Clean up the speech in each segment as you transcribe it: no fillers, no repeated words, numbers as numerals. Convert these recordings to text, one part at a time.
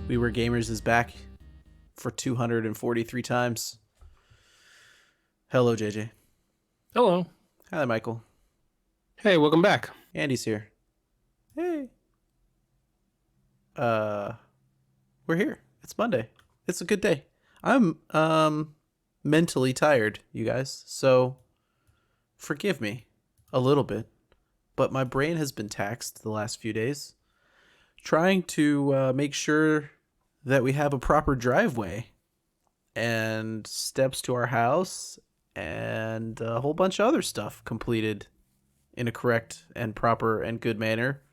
We Were Gamers is back for 243 times. Hello, JJ. Hello. Hi, Michael. Hey, welcome back. Andy's here. Hey. We're here. It's Monday. It's a good day. I'm mentally tired, you guys. So forgive me a little bit, but my brain has been taxed the last few days trying to make sure that we have a proper driveway and steps to our house and a whole bunch of other stuff completed in a correct and proper and good manner.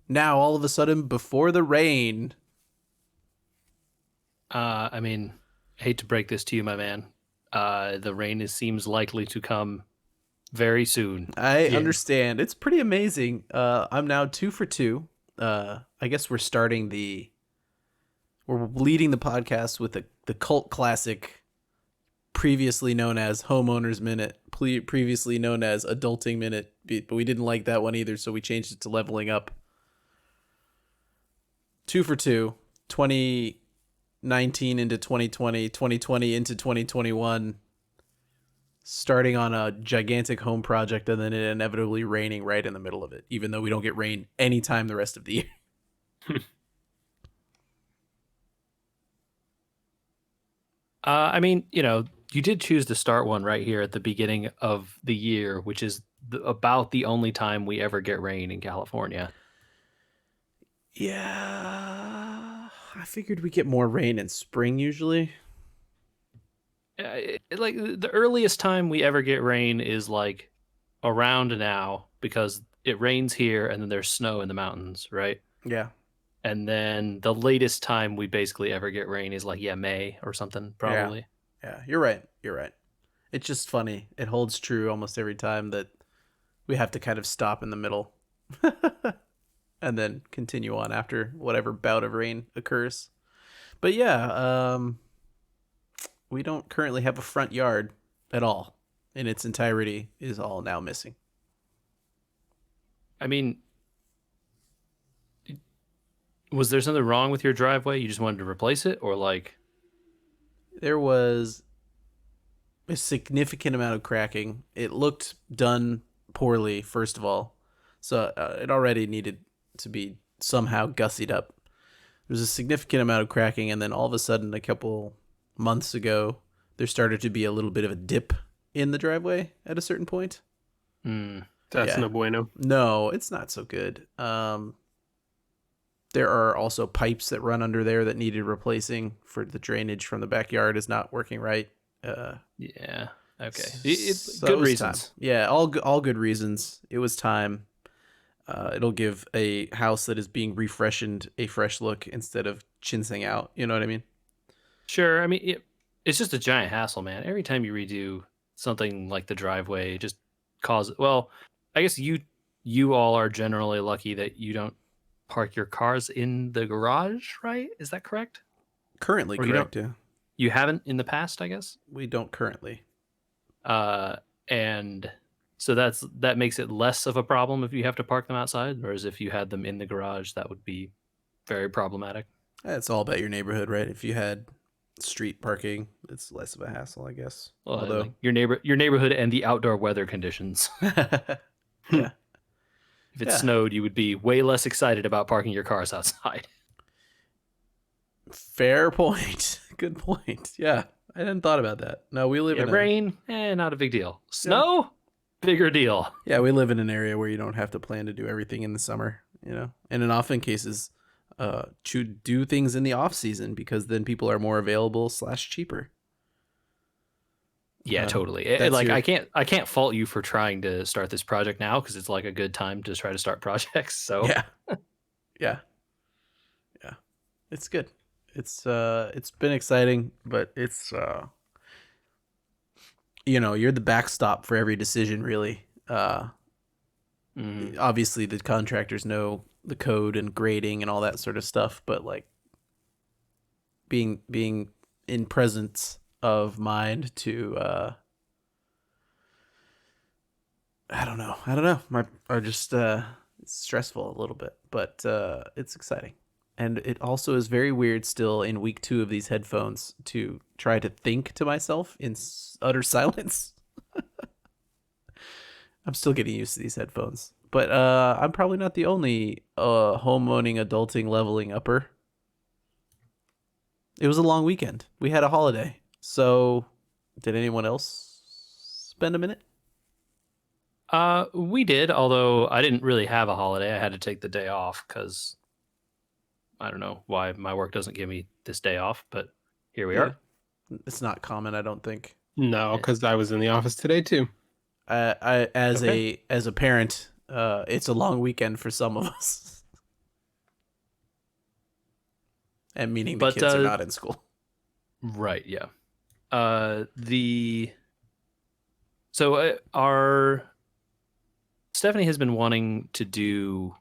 Now, all of a sudden, before the rain. I hate to break this to you, my man. The rain seems likely to come very soon. I understand. It's pretty amazing. I'm now 2 for 2. I guess we're leading the podcast with the cult classic, previously known as Homeowners Minute, previously known as Adulting Minute, but we didn't like that one either, so we changed it to Leveling Up. 2 for 2, 2019 into 2020, 2020 into 2021, starting on a gigantic home project and then it inevitably raining right in the middle of it, even though we don't get rain anytime the rest of the year. You did choose to start one right here at the beginning of the year, which is about the only time we ever get rain in California. Yeah, I figured we get more rain in spring usually. Like the earliest time we ever get rain is like around now because it rains here and then there's snow in the mountains, right? Yeah. And then the latest time we basically ever get rain is like, May or something, probably. Yeah, you're right. It's just funny. It holds true almost every time that we have to kind of stop in the middle and then continue on after whatever bout of rain occurs. But yeah, we don't currently have a front yard at all. In its entirety is all now missing. I mean, was there something wrong with your driveway? You just wanted to replace it, or like? There was a significant amount of cracking. It looked done poorly, first of all. So it already needed to be somehow gussied up. There was a significant amount of cracking, and then all of a sudden, a couple months ago, there started to be a little bit of a dip in the driveway at a certain point. That's no bueno. No, it's not so good. There are also pipes that run under there that needed replacing for the drainage from the backyard is not working right. Yeah. Okay. So good reasons. Time. Yeah, all good reasons. It was time. It'll give a house that is being refreshened a fresh look instead of chinsing out. You know what I mean? Sure. I mean, it's just a giant hassle, man. Every time you redo something like the driveway, it just causes. Well, I guess you all are generally lucky that you don't park your cars in the garage, right? Is that correct? Currently, or correct. Yeah. You haven't in the past, I guess. We don't currently. And so that makes it less of a problem if you have to park them outside, whereas if you had them in the garage, that would be very problematic. It's all about your neighborhood, right? If you had street parking, it's less of a hassle, I guess. Well, although like your neighborhood and the outdoor weather conditions. Yeah. If it snowed, you would be way less excited about parking your cars outside. Fair point. Good point. Yeah, I hadn't thought about that. No, we live in rain, not a big deal. Snow, bigger deal. Yeah, we live in an area where you don't have to plan to do everything in the summer, and in often cases, to do things in the off season because then people are more available / cheaper. Yeah, totally. I can't fault you for trying to start this project now because it's like a good time to try to start projects. So yeah, it's good. It's been exciting, but it's you're the backstop for every decision, really. Obviously, the contractors know the code and grading and all that sort of stuff, but like being in presence of mind to I don't know. I just it's stressful a little bit, but it's exciting. And it also is very weird still in week 2 of these headphones to try to think to myself in utter silence. I'm still getting used to these headphones. But I'm probably not the only home-owning, adulting, leveling upper. It was a long weekend. We had a holiday. So, did anyone else spend a minute? We did, although I didn't really have a holiday. I had to take the day off because I don't know why my work doesn't give me this day off, but here we are. It's not common, I don't think. No, because I was in the office today too. I as a parent, it's a long weekend for some of us. And meaning the kids are not in school. Right, yeah. Our Stephanie has been wanting to do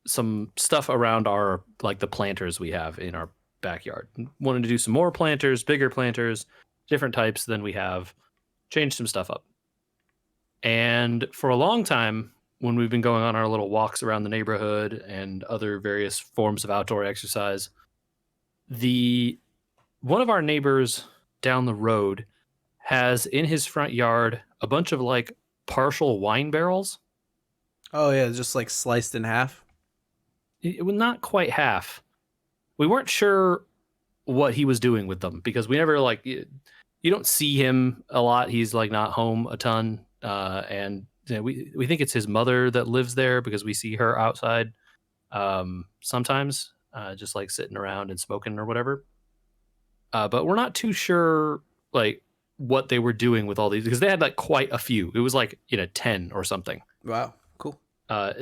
some stuff around our the planters we have in our backyard. Wanted to do some more planters, bigger planters, different types than we have. Change some stuff up. And for a long time, when we've been going on our little walks around the neighborhood and other various forms of outdoor exercise, one of our neighbors down the road has in his front yard a bunch of partial wine barrels. Oh yeah, just sliced in half. It was not quite half. We weren't sure what he was doing with them because we never you don't see him a lot. He's not home a ton, and we think it's his mother that lives there because we see her outside sometimes, just sitting around and smoking or whatever. But we're not too sure what they were doing with all these because they had quite a few. It was 10 or something. Wow, cool.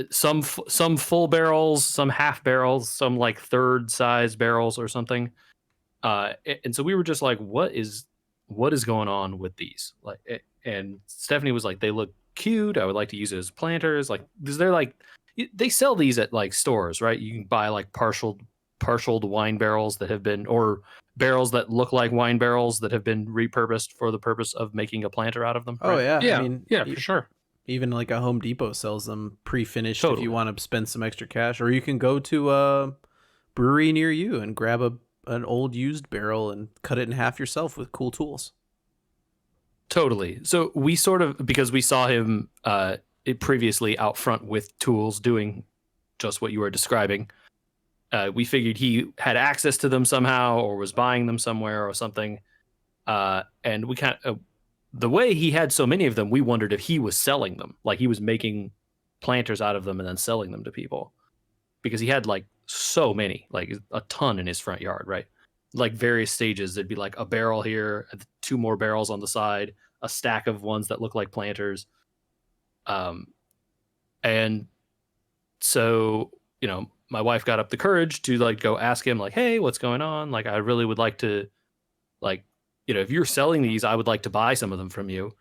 Some full barrels, some half barrels, some third size barrels or something. And so we were just what is going on with these? And Stephanie was they look cute. I would like to use it as planters. Because they're they sell these at stores, right? You can buy partialed wine barrels that have been, or barrels that look like wine barrels that have been repurposed for the purpose of making a planter out of them. Oh right? yeah, Yeah, I mean, for sure. Even a Home Depot sells them pre-finished Totally. if you want to spend some extra cash, or you can go to a brewery near you and grab an old used barrel and cut it in half yourself with cool tools. Totally. So we sort of, because we saw him previously out front with tools doing just what you were describing, we figured he had access to them somehow or was buying them somewhere or something. And we the way he had so many of them, we wondered if he was selling them, he was making planters out of them and then selling them to people, because he had so many, a ton in his front yard, right? Various stages. There'd be a barrel here, 2 more barrels on the side, a stack of ones that look like planters. And so, my wife got up the courage to go ask him hey, what's going on? I really would like to if you're selling these, I would like to buy some of them from you,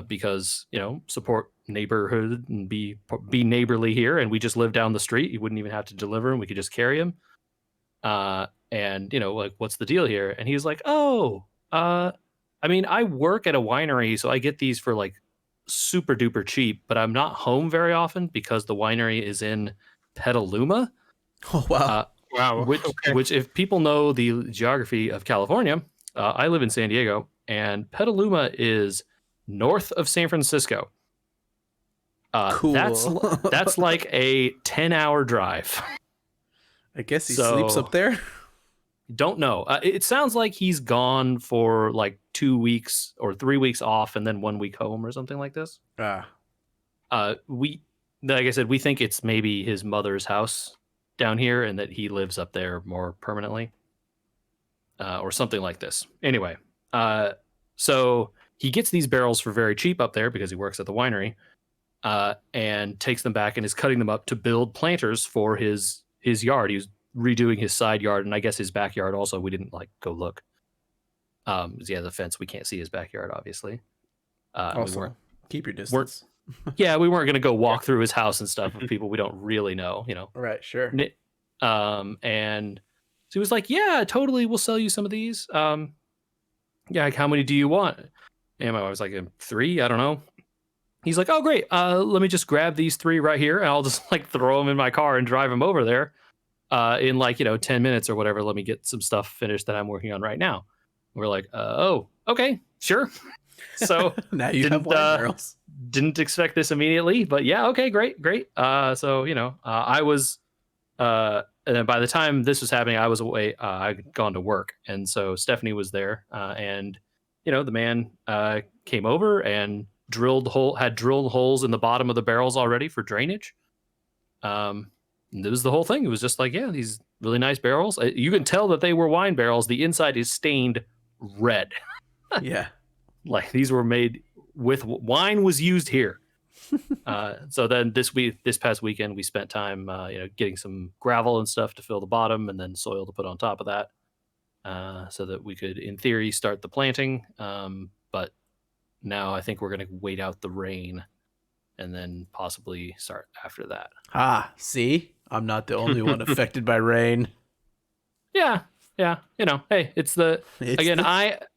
because support neighborhood and be neighborly here. And we just live down the street. You wouldn't even have to deliver them. We could just carry them. And what's the deal here? And he's I mean, I work at a winery, so I get these for super duper cheap, but I'm not home very often because the winery is in Petaluma. Oh wow. Wow. Which if people know the geography of California, I live in San Diego, and Petaluma is north of San Francisco. Cool. That's a 10-hour drive. I guess he sleeps up there. Don't know. It sounds like he's gone for 2 weeks or 3 weeks off and then 1 week home or something like this. Like I said, we think it's maybe his mother's house down here and that he lives up there more permanently. Or something like this. Anyway, so he gets these barrels for very cheap up there because he works at the winery, and takes them back and is cutting them up to build planters for his yard. He was redoing his side yard and I guess his backyard also. We didn't go look. He has a fence. We can't see his backyard, obviously. Also, keep your distance. We weren't going to go walk through his house and stuff with people we don't really know, Right, sure. And so he was yeah, totally, we'll sell you some of these. How many do you want? And my wife was 3, I don't know. he's like, oh great, let me just grab these 3 right here, and I'll just like throw them in my car and drive them over there in like 10 minutes or whatever. Let me get some stuff finished that I'm working on right now. We're like, oh, okay, sure. So Now you have wine barrels. didn't expect this immediately, but yeah, okay, great. So I was and then by the time this was happening, I was away. I'd gone to work, and so Stephanie was there, and the man came over and had drilled holes in the bottom of the barrels already for drainage. And it was the whole thing. It was just like, yeah, these really nice barrels. You can tell that they were wine barrels. The inside is stained red. Yeah. Like these were made with wine was used here. So then this past weekend, we spent time, getting some gravel and stuff to fill the bottom, and then soil to put on top of that, so that we could, in theory, start the planting. But now I think we're going to wait out the rain, and then possibly start after that. See, I'm not the only one affected by rain. Yeah. Hey,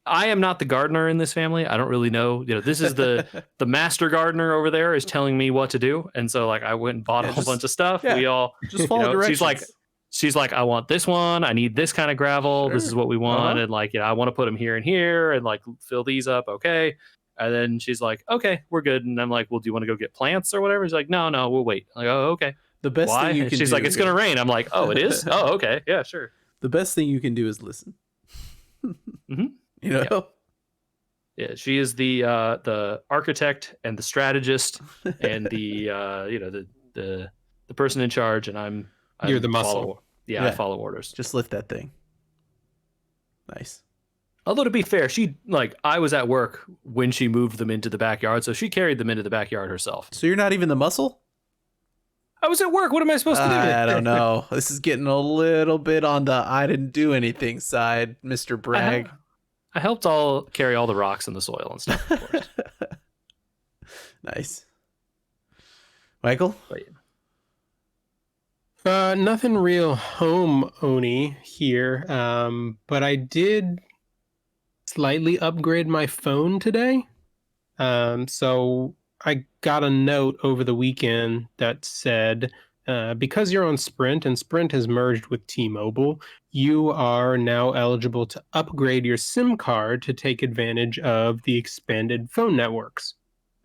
I am not the gardener in this family. I don't really know. This is the master gardener over there is telling me what to do, and so like I went and bought a whole bunch of stuff. Yeah, we all just follow directions. She's like, I want this one. I need this kind of gravel. Sure. This is what we want, and like I want to put them here and here, and like fill these up. Okay, and then she's like, okay, we're good. And I'm like, well, do you want to go get plants or whatever? She's like, no, we'll wait. I'm like, oh, okay. The best Why? thing you can She's do. like, it's gonna rain. I'm like, oh, it is. Oh, okay, yeah, sure. The best thing you can do is listen. Mm-hmm. Yeah, she is the architect and the strategist and the the person in charge, and I'm You're the muscle. I follow orders. Just lift that thing. Nice. Although to be fair, I was at work when she moved them into the backyard, so she carried them into the backyard herself. So you're not even the muscle? I was at work. What am I supposed to do? I don't know. This is getting a little bit on the I didn't do anything side, Mr. Bragg. I helped carry all the rocks in the soil and stuff, of course. Nice. Michael? Nothing real home-owny here, but I did slightly upgrade my phone today. So I got a note over the weekend that said, because you're on Sprint and Sprint has merged with T-Mobile, you are now eligible to upgrade your SIM card to take advantage of the expanded phone networks.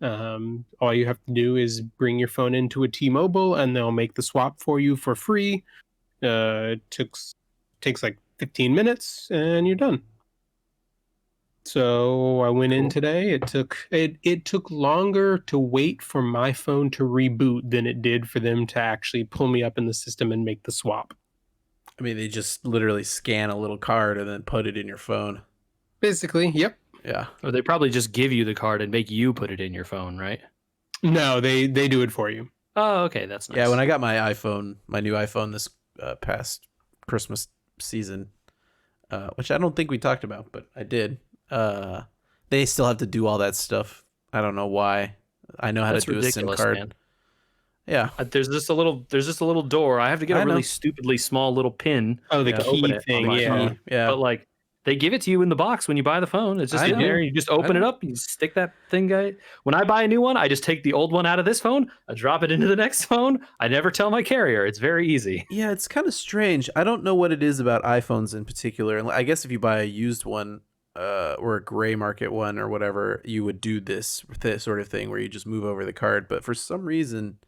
All you have to do is bring your phone into a T-Mobile and they'll make the swap for you for free. Takes like 15 minutes and you're done. So I went in today. It took longer to wait for my phone to reboot than it did for them to actually pull me up in the system and make the swap. I mean, they just literally scan a little card and then put it in your phone. Basically, yep. Yeah. Or they probably just give you the card and make you put it in your phone, right? No, they do it for you. Oh, okay, that's nice. Yeah, when I got my new iPhone this past Christmas season, which I don't think we talked about, but I did. They still have to do all that stuff. I don't know why. I know how to do a SIM card. Man. Yeah. There's just a little door. I have to get a really stupidly small little pin. Oh, the key thing. Yeah. Yeah. But like they give it to you in the box when you buy the phone. It's just in there. You just open it up. You stick that thing. When I buy a new one, I just take the old one out of this phone. I drop it into the next phone. I never tell my carrier. It's very easy. Yeah, it's kind of strange. I don't know what it is about iPhones in particular. I guess if you buy a used one, or a gray market one or whatever, you would do this sort of thing where you just move over the card. But for some reason,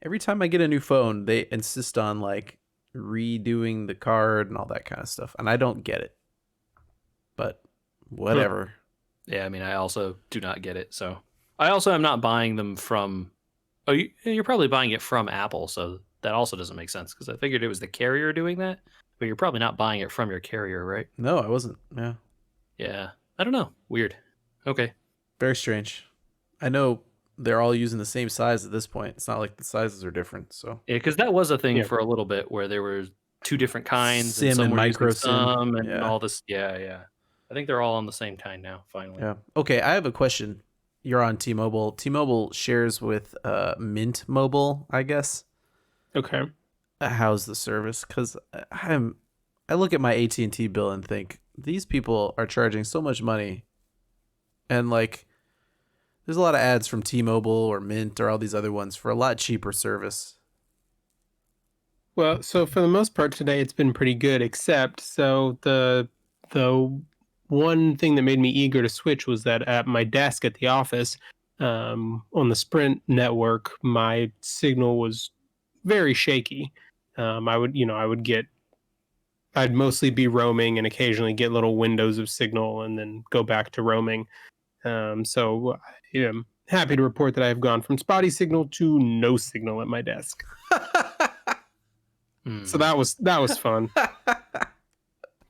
every time I get a new phone, they insist on like redoing the card and all that kind of stuff. And I don't get it. But whatever. Yeah, I mean, I also do not get it. So I also am not buying them from... Oh, you're probably buying it from Apple. So that also doesn't make sense because I figured it was the carrier doing that. But you're probably not buying it from your carrier, right? No, I wasn't. Yeah. Yeah. I don't know. Weird. Okay. Very strange. I know they're all using the same size at this point. It's not like the sizes are different. So yeah, because that was a thing for a little bit where there were 2 different kinds. SIM and micro SIM. And all this. Yeah. I think they're all on the same kind now, finally. Yeah. Okay, I have a question. You're on T-Mobile. T-Mobile shares with Mint Mobile, I guess. Okay. How's the service? Because I look at my AT&T bill and think, these people are charging so much money. And like There's a lot of ads from T-Mobile or Mint or all these other ones for a lot cheaper service. Well, so for the most part today, it's been pretty good. Except, so the one thing that made me eager to switch was that at my desk at the office, on the Sprint network, my signal was very shaky. I'd mostly be roaming and occasionally get little windows of signal and then go back to roaming. So I'm happy to report that I've gone from spotty signal to no signal at my desk. So that was fun. But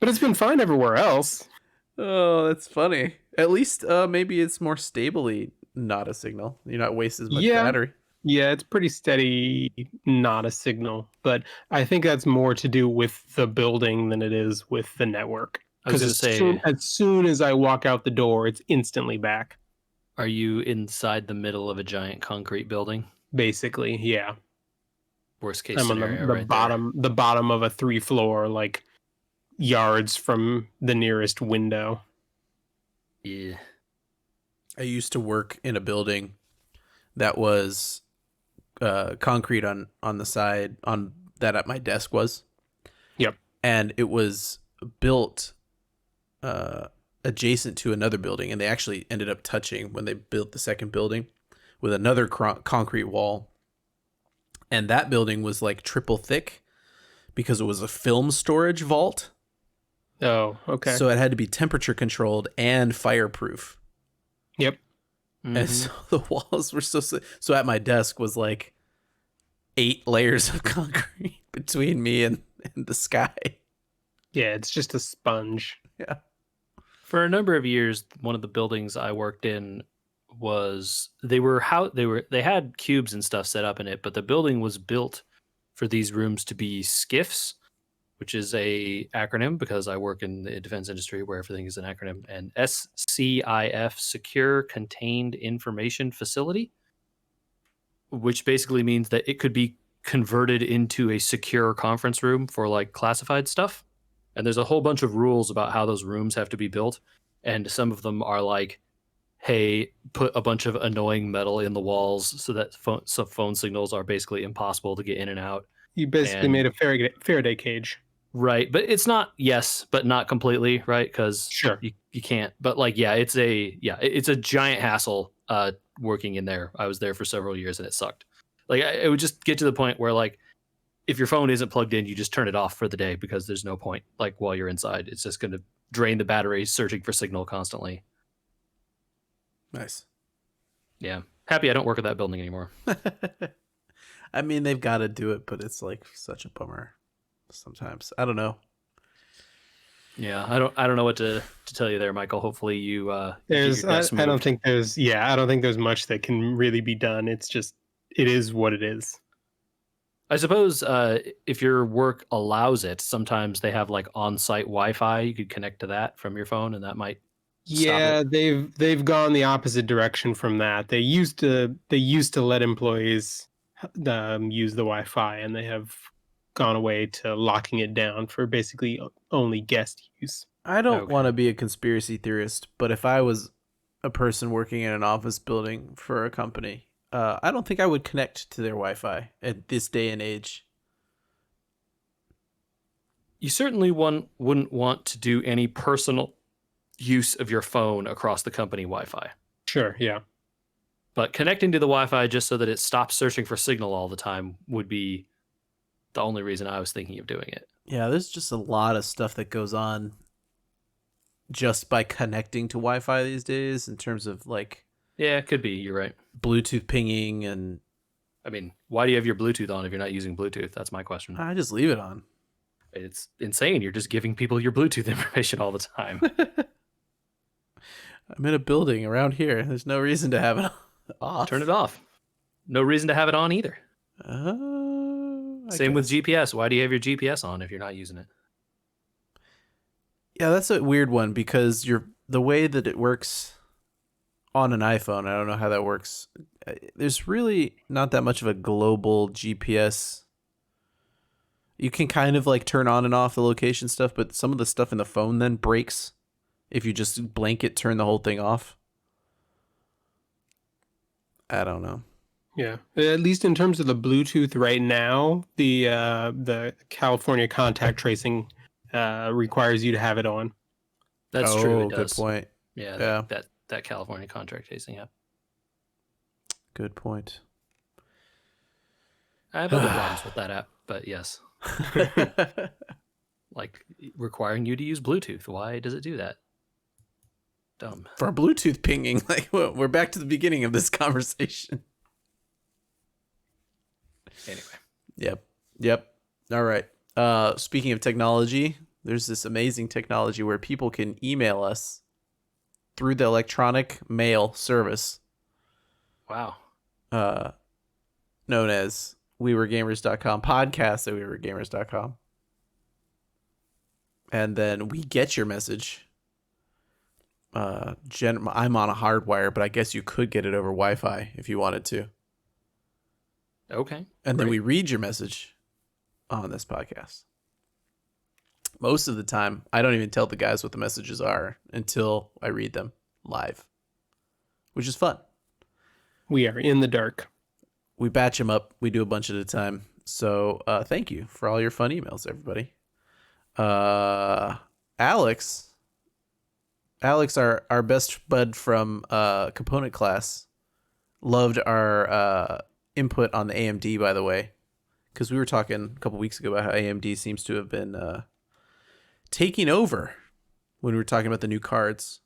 it's been fine everywhere else. Oh, that's funny. At least maybe it's more stably not a signal. You're not wasting as much Yeah. battery. Yeah, it's pretty steady, not a signal. But I think that's more to do with the building than it is with the network. I was Because going to say, as soon as I walk out the door, it's instantly back. are you inside the middle of a giant concrete building? Basically, yeah. Worst case I'm on scenario, the right the bottom of a 3-floor, like yards from the nearest window. there. Yeah. I used to work in a building that was concrete on the side on that at my desk was. Yep. And it was built adjacent to another building, and they actually ended up touching when they built the second building with another concrete wall. And that building was like triple thick because it was a film storage vault. Oh, okay. So it had to be temperature controlled and fireproof. Yep. Mhm. And so the walls were so at my desk was like 8 layers of concrete between me and the sky. Yeah, it's just a sponge. Yeah. For a number of years, one of the buildings I worked in was they had cubes and stuff set up in it, but the building was built for these rooms to be SCIFs, which is a acronym because I work in the defense industry where everything is an acronym, and SCIF, Secure Contained Information Facility, which basically means that it could be converted into a secure conference room for like classified stuff. And there's a whole bunch of rules about how those rooms have to be built. And some of them are like, hey, put a bunch of annoying metal in the walls so that phone signals are basically impossible to get in and out. You basically And- made a Faraday cage. Right. But it's not, yes, but not completely, right? Because Sure. you can't. But like, yeah, it's a giant hassle working in there. I was there for several years and it sucked. Like it would just get to the point where like, if your phone isn't plugged in, you just turn it off for the day because there's no point. Like while you're inside, it's just going to drain the battery, searching for signal constantly. Nice. Yeah, happy I don't work at that building anymore. I mean, they've got to do it, but it's like such a bummer sometimes. I don't know. Yeah, I don't know what to tell you there, Michael. Hopefully you. There's I don't think there's much that can really be done. It's just it is what it is. I suppose if your work allows it, sometimes they have like on-site Wi-Fi. You could connect to that from your phone, and that might. Yeah, they've gone the opposite direction from that. They used to let employees use the Wi-Fi, and they have gone away to locking it down for basically only guest use. I don't Okay. want to be a conspiracy theorist, but if I was a person working in an office building for a company, I don't think I would connect to their Wi-Fi at this day and age. You certainly wouldn't want to do any personal use of your phone across the company Wi-Fi. Sure, yeah. But connecting to the Wi-Fi just so that it stops searching for signal all the time would be the only reason I was thinking of doing it. Yeah, there's just a lot of stuff that goes on just by connecting to Wi-Fi these days in terms of like Yeah, it could be. You're right. Bluetooth pinging, and I mean, why do you have your Bluetooth on if you're not using Bluetooth? That's my question. I just leave it on. It's insane. You're just giving people your Bluetooth information all the time. I'm in a building around here. There's no reason to have it off. Turn it off. No reason to have it on either. I Same with guess. GPS. Why do you have your GPS on if you're not using it? Yeah, that's a weird one because the way that it works on an iPhone, I don't know how that works. There's really not that much of a global GPS. You can kind of like turn on and off the location stuff, but some of the stuff in the phone then breaks if you just blanket turn the whole thing off. I don't know. Yeah, at least in terms of the Bluetooth right now, the California contact tracing requires you to have it on. That's true. Oh, It good does. point. Yeah, Yeah. that California contract tracing app. Good point. I have other problems with that app, but yes, like requiring you to use Bluetooth. Why does it do that? Dumb. For Bluetooth pinging, like we're back to the beginning of this conversation. Anyway. Yep. All right. Speaking of technology, there's this amazing technology where people can email us through the electronic mail service, Wow. known as weweregamers.com, podcast at weweregamers.com. And then we get your message. I'm on a hardwire, but I guess you could get it over Wi-Fi if you wanted to. Okay. And then great. we read your message on this podcast. Most of the time, I don't even tell the guys what the messages are until I read them live, which is fun. We are in the dark. We batch them up. We do a bunch at a time. So thank you for all your fun emails, everybody. Alex, our best bud from component class, loved our input on the AMD, by the way, because we were talking a couple weeks ago about how AMD seems to have been taking over when we were talking about the new cards.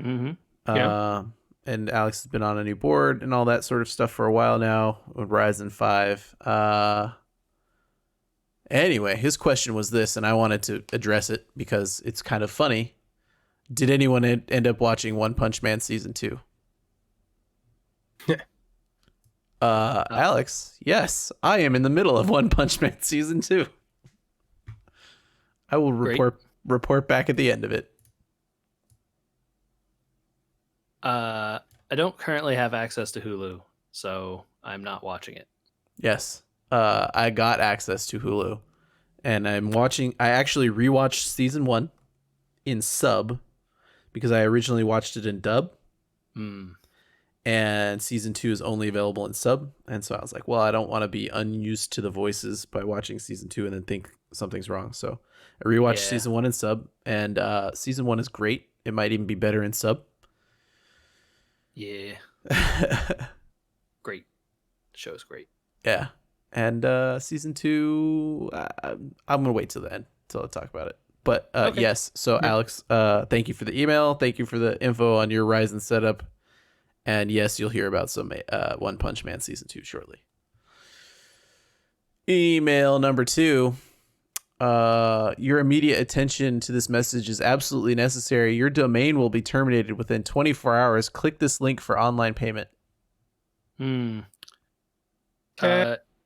Mm-hmm. Yeah. And Alex has been on a new board and all that sort of stuff for a while now with Ryzen 5. Anyway, his question was this, and I wanted to address it because it's kind of funny. Did anyone end up watching One Punch Man Season 2? Alex, yes, I am in the middle of One Punch Man Season 2. I will report back at the end of it. I don't currently have access to Hulu, so I'm not watching it. Yes, I got access to Hulu, and I'm watching. I actually rewatched Season 1 in sub because I originally watched it in dub. And Season 2 is only available in sub. And so I was like, well, I don't want to be unused to the voices by watching Season 2 and then think something's wrong. So I rewatched Season 1 in sub, and Season 1 is great. It might even be better in sub. Yeah. Great. The show's great. Yeah. And Season 2, I'm going to wait till the end till I talk about it. But Okay. yes, so Alex, thank you for the email. Thank you for the info on your Ryzen setup. And yes, you'll hear about some One Punch Man Season 2 shortly. Email number 2. Your immediate attention to this message is absolutely necessary. Your domain will be terminated within 24 hours. Click this link for online payment.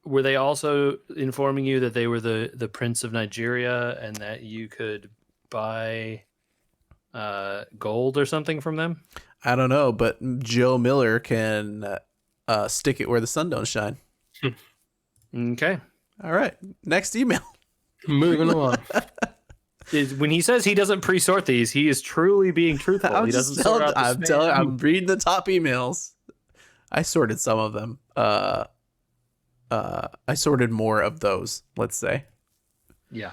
Were they also informing you that they were the Prince of Nigeria and that you could buy gold or something from them? I don't know, but Joe Miller can stick it where the sun don't shine. Okay. All right. Next email. Moving along. When he says he doesn't pre-sort these, he is truly being truthful. He doesn't sort out the spam. I'm reading the top emails. I sorted some of them. I sorted more of those, let's say. Yeah.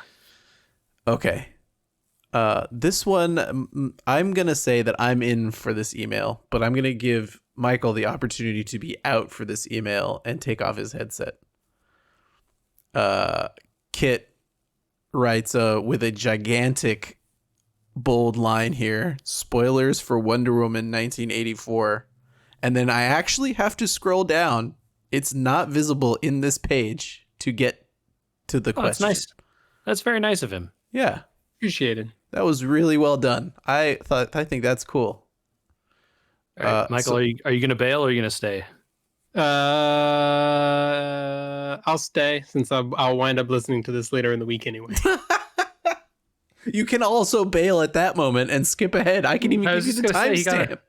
Okay. This one, I'm going to say that I'm in for this email, but I'm going to give Michael the opportunity to be out for this email and take off his headset. Kit writes with a gigantic bold line here, spoilers for Wonder Woman 1984. And then I actually have to scroll down. It's not visible in this page to get to the question. That's nice. That's very nice of him. Yeah. Appreciated. That was really well done. I think that's cool. All right, Michael, are you going to bail or are you going to stay? I'll stay since I'll wind up listening to this later in the week anyway. You can also bail at that moment and skip ahead. I can even give you the timestamp.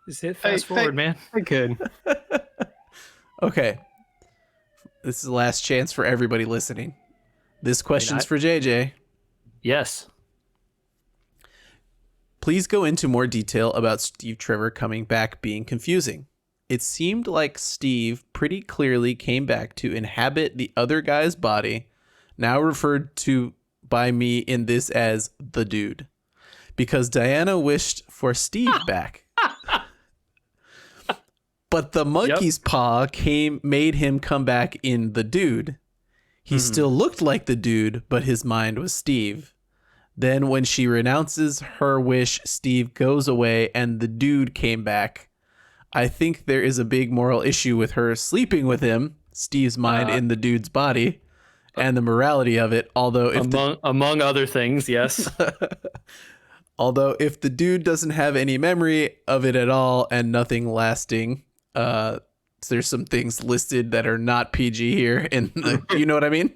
Just hit fast forward, man. I could. Okay. This is the last chance for everybody listening. This question's for JJ. Yes. Please go into more detail about Steve Trevor coming back being confusing. it seemed like Steve pretty clearly came back to inhabit the other guy's body, now referred to by me in this as the dude, because Diana wished for Steve back. But the monkey's paw made him come back in the dude. He still looked like the dude, but his mind was Steve. Then when she renounces her wish, Steve goes away and the dude came back. I think there is a big moral issue with her sleeping with him, Steve's mind in the dude's body, and the morality of it. Although if among other things, yes. Although if the dude doesn't have any memory of it at all and nothing lasting, there's some things listed that are not PG here, in the, you know what I mean?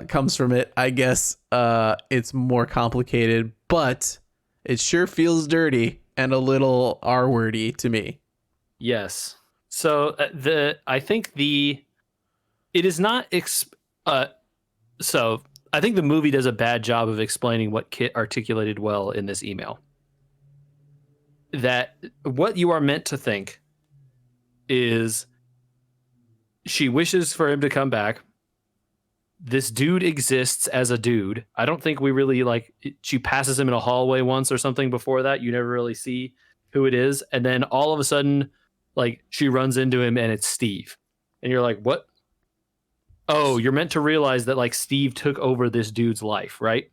Comes from it. I guess it's more complicated, but it sure feels dirty and a little R-wordy to me. Yes. So I think it is not. So I think the movie does a bad job of explaining what Kit articulated well in this email. That what you are meant to think is she wishes for him to come back. This dude exists as a dude. I don't think we really she passes him in a hallway once or something before that. You never really see who it is. And then all of a sudden, she runs into him and it's Steve. And you're like, what? Oh, you're meant to realize that Steve took over this dude's life, right?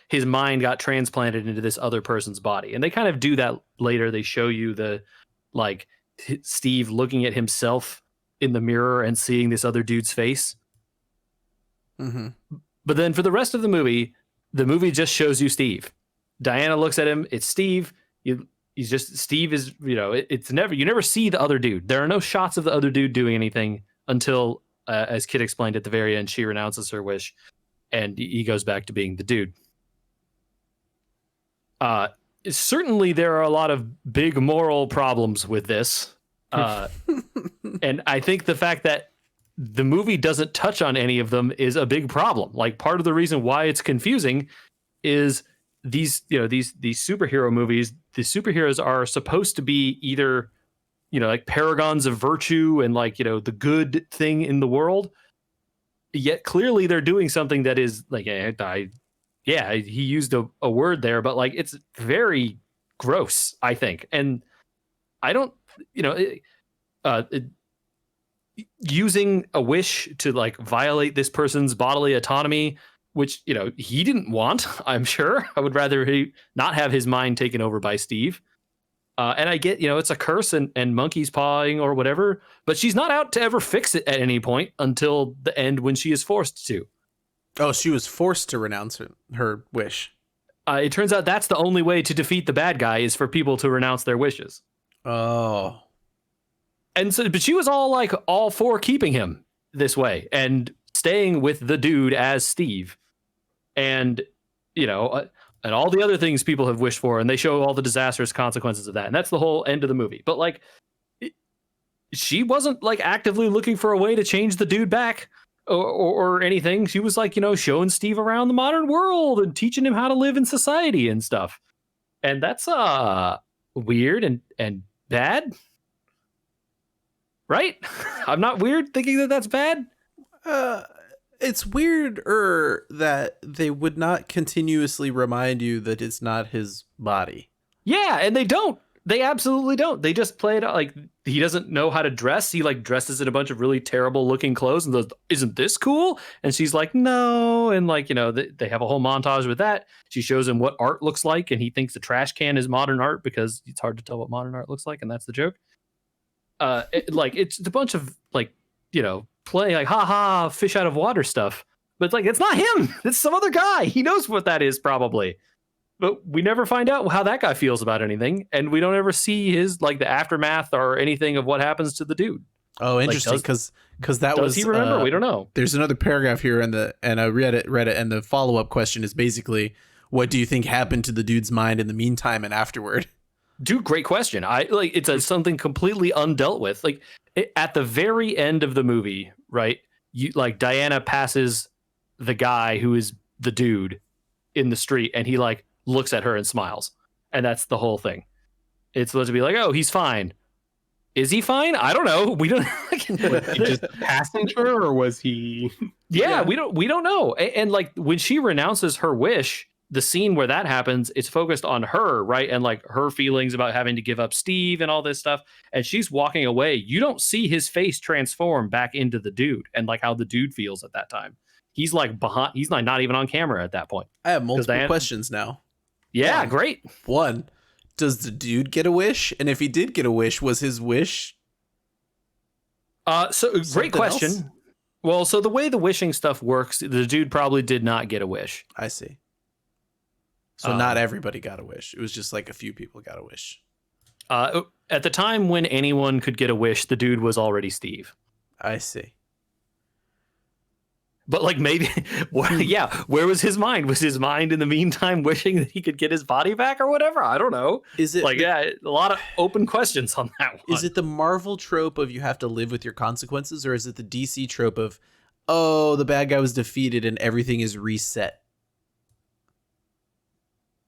His mind got transplanted into this other person's body. And they kind of do that later. They show you Steve looking at himself in the mirror and seeing this other dude's face. Mm-hmm. But then for the rest of the movie just shows you Steve. Diana looks at him. It's Steve. He's just, Steve is, it's never, you never see the other dude. There are no shots of the other dude doing anything until, as Kit explained at the very end, she renounces her wish and he goes back to being the dude. Certainly there are a lot of big moral problems with this. And I think the fact that the movie doesn't touch on any of them is a big problem. Part of the reason why it's confusing is these superhero movies, the superheroes are supposed to be either, paragons of virtue and the good thing in the world. Yet clearly they're doing something that is he used a word there, but it's very gross, I think. And I don't, using a wish to violate this person's bodily autonomy, which, he didn't want, I'm sure. I would rather he not have his mind taken over by Steve. And I get, it's a curse and monkey's pawing or whatever, but she's not out to ever fix it at any point until the end when she is forced to. Oh, she was forced to renounce her wish. It turns out that's the only way to defeat the bad guy is for people to renounce their wishes. Oh. And so, but she was all for keeping him this way and staying with the dude as Steve. And, and all the other things people have wished for, and they show all the disastrous consequences of that. And that's the whole end of the movie. But she wasn't actively looking for a way to change the dude back or anything. She was showing Steve around the modern world and teaching him how to live in society and stuff. And that's weird and bad. Right? I'm not weird thinking that that's bad. It's weirder that they would not continuously remind you that it's not his body. Yeah, and they don't. They absolutely don't. They just play it out he doesn't know how to dress. He dresses in a bunch of really terrible looking clothes and goes, "Isn't this cool?" And she's like, "No." And they have a whole montage with that. She shows him what art looks like, and he thinks the trash can is modern art because it's hard to tell what modern art looks like, and that's the joke. It's a bunch of playing ha fish out of water stuff, but it's not him. It's some other guy. He knows what that is probably, but we never find out how that guy feels about anything, and we don't ever see his the aftermath or anything of what happens to the dude. Oh, interesting, because that does was he remember? We don't know. There's another paragraph here, and I read it, and the follow up question is basically, what do you think happened to the dude's mind in the meantime and afterward? Dude, great question. It's something completely undealt with. At the very end of the movie, right? Diana passes the guy who is the dude in the street, and he looks at her and smiles, and that's the whole thing. it's supposed to be like, oh, he's fine. Is he fine? I don't know. We don't. Was he just a passenger, or was he? Yeah, we don't know. And like when she renounces her wish, the scene where that happens, it's focused on her, right? And like her feelings about having to give up Steve and all this stuff. And she's walking away. You don't see his face transform back into the dude and like how the dude feels at that time. He's like behind, he's like not even on camera at that point. I have multiple questions now. Yeah, great. One, does the dude get a wish? And if he did get a wish, was his wish So great something question. else? Well, so the way the wishing stuff works, the dude probably did not get a wish. I see. So not everybody got a wish. It was just like a few people got a wish. At the time when anyone could get a wish, the dude was already Steve. I see. But like maybe, yeah, where was his mind? Was his mind in the meantime wishing that he could get his body back or whatever? I don't know. Is it like, yeah, a lot of open questions on that one. Is it the Marvel trope of you have to live with your consequences, or is it the DC trope of, oh, the bad guy was defeated and everything is reset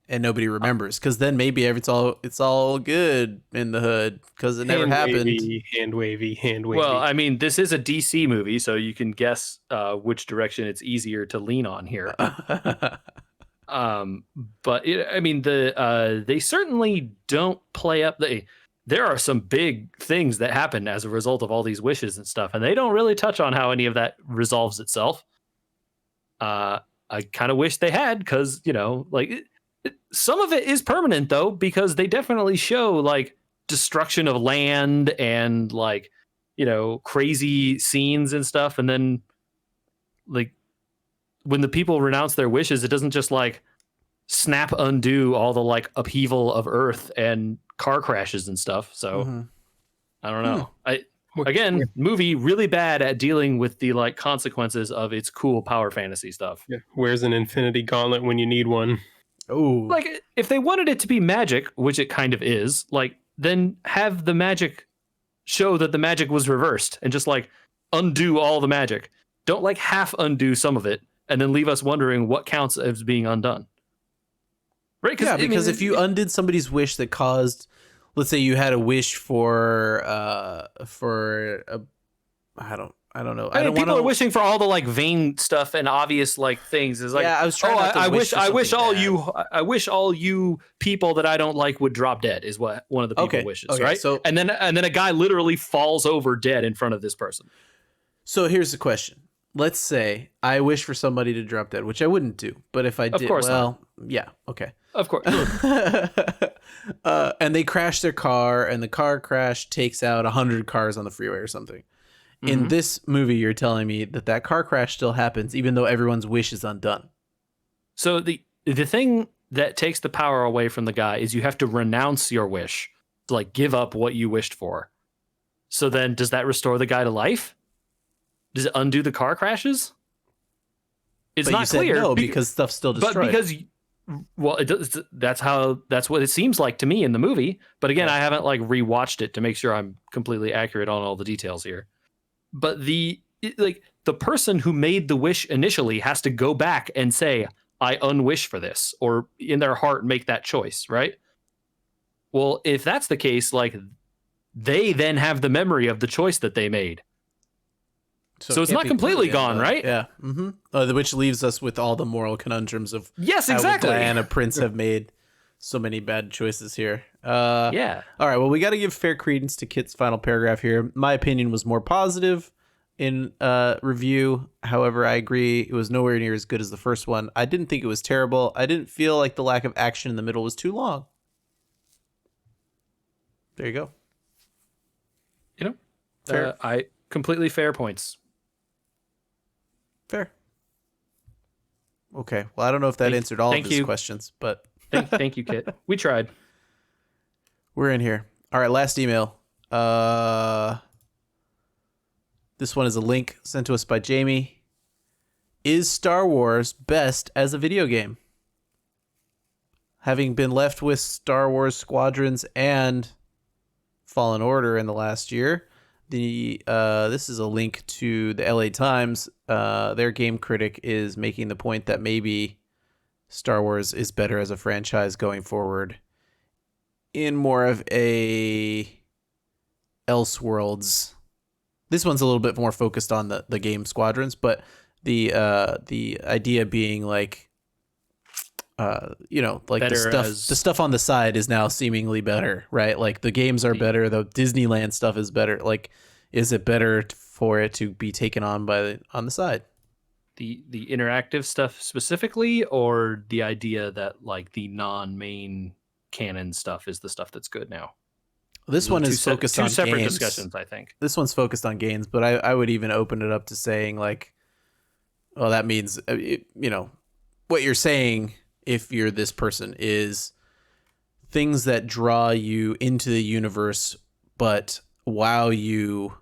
and nobody remembers? Because then maybe it's all good in the hood because it never happened. Hand wavy. Well, I mean, this is a DC movie, so you can guess which direction it's easier to lean on here. But I mean, they certainly don't play up. There are some big things that happen as a result of all these wishes and stuff, and they don't really touch on how any of that resolves itself. I kind of wish they had, because like some of it is permanent though, because they definitely show like destruction of land and like crazy scenes and stuff, and then like when the people renounce their wishes, it doesn't just like snap undo all the like upheaval of Earth and car crashes and stuff. So I don't know. Movie really bad at dealing with the like consequences of its cool power fantasy stuff. Yeah. Where's an infinity gauntlet when you need one? Oh, like if they wanted it to be magic, which it kind of is, like then have the magic show that the magic was reversed and just like undo all the magic. Don't like half undo some of it and then leave us wondering what counts as being undone. Right? Yeah, because if you undid somebody's wish that caused, let's say you had a wish for I don't know. I mean, people are wishing for all the like vain stuff and obvious like things. Is like, yeah, I was trying. I wish all you people that I don't like would drop dead. Is what one of the people wishes, right? So and then a guy literally falls over dead in front of this person. So here's the question. Let's say I wish for somebody to drop dead, which I wouldn't do, but if I did, yeah, okay. Of course. And they crash their car, and the car crash takes out 100 cars on the freeway or something. In this movie, you're telling me that car crash still happens, even though everyone's wish is undone. So the thing that takes the power away from the guy is you have to renounce your wish, to like give up what you wished for. So then, does that restore the guy to life? Does it undo the car crashes? It's but not you said clear. No, because stuff's still destroyed. But because, well, it does. That's what it seems like to me in the movie. But again, I haven't like rewatched it to make sure I'm completely accurate on all the details here. But the person who made the wish initially has to go back and say, I unwish for this, or in their heart make that choice, right? Well, if that's the case, like they then have the memory of the choice that they made. So it's not completely gone, right? Yeah. Which leaves us with all the moral conundrums of yes, exactly. How Diana Prince have made so many bad choices here. Yeah. All right. Well, we got to give fair credence to Kit's final paragraph here. My opinion was more positive in review. However, I agree it was nowhere near as good as the first one. I didn't think it was terrible. I didn't feel like the lack of action in the middle was too long. There you go. Fair. I completely fair points. Fair. Okay. Well, I don't know if that answered all of his questions, but thank you, Kit. We tried. We're in here. All right, last email. This one is a link sent to us by Jamie. Is Star Wars best as a video game? Having been left with Star Wars Squadrons and Fallen Order in the last year, this is a link to the LA Times. Their game critic is making the point that maybe Star Wars is better as a franchise going forward. in more of a Elseworlds. This one's a little bit more focused on the game Squadrons, but the idea being like, like Better the stuff on the side is now seemingly better, right? Like the games are better, the Disneyland stuff is better. Like, is it better for it to be taken on on the side? The interactive stuff specifically, or the idea that like the non-main canon stuff is the stuff that's good now? This one is focused on two separate games. discussions, I think. This one's focused on games, but I would even open it up to saying like, well, that means what you're saying if you're this person is things that draw you into the universe, but wow you.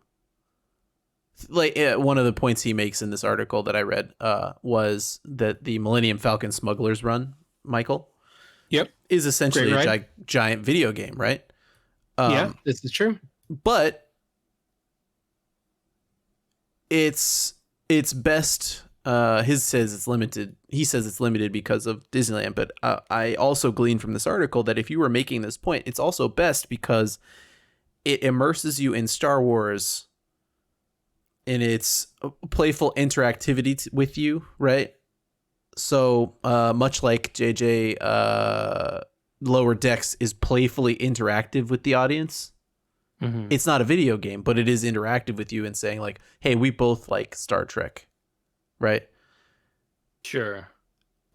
Like one of the points he makes in this article that I read was that the Millennium Falcon Smuggler's Run, Michael, is essentially a giant video game, right? Yeah, this is true. But it's best. He says it's limited because of Disneyland. But I also gleaned from this article that if you were making this point, it's also best because it immerses you in Star Wars in its playful interactivity with you, right? So much like JJ, Lower Decks is playfully interactive with the audience. Mm-hmm. It's not a video game, but it is interactive with you and saying like, hey, we both like Star Trek, right? Sure.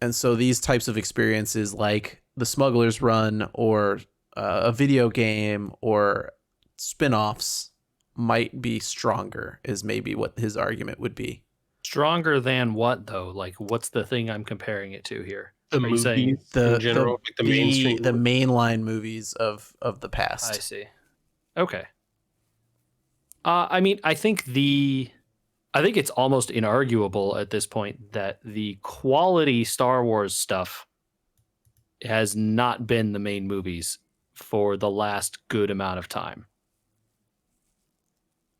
And so these types of experiences like the Smuggler's Run or a video game or spin-offs might be stronger, is maybe what his argument would be. Stronger than what though? Like, what's the thing I'm comparing it to here? The movies in general, like the mainstream, the mainline movies of the past. I see. Okay. I mean, I think it's almost inarguable at this point that the quality Star Wars stuff has not been the main movies for the last good amount of time.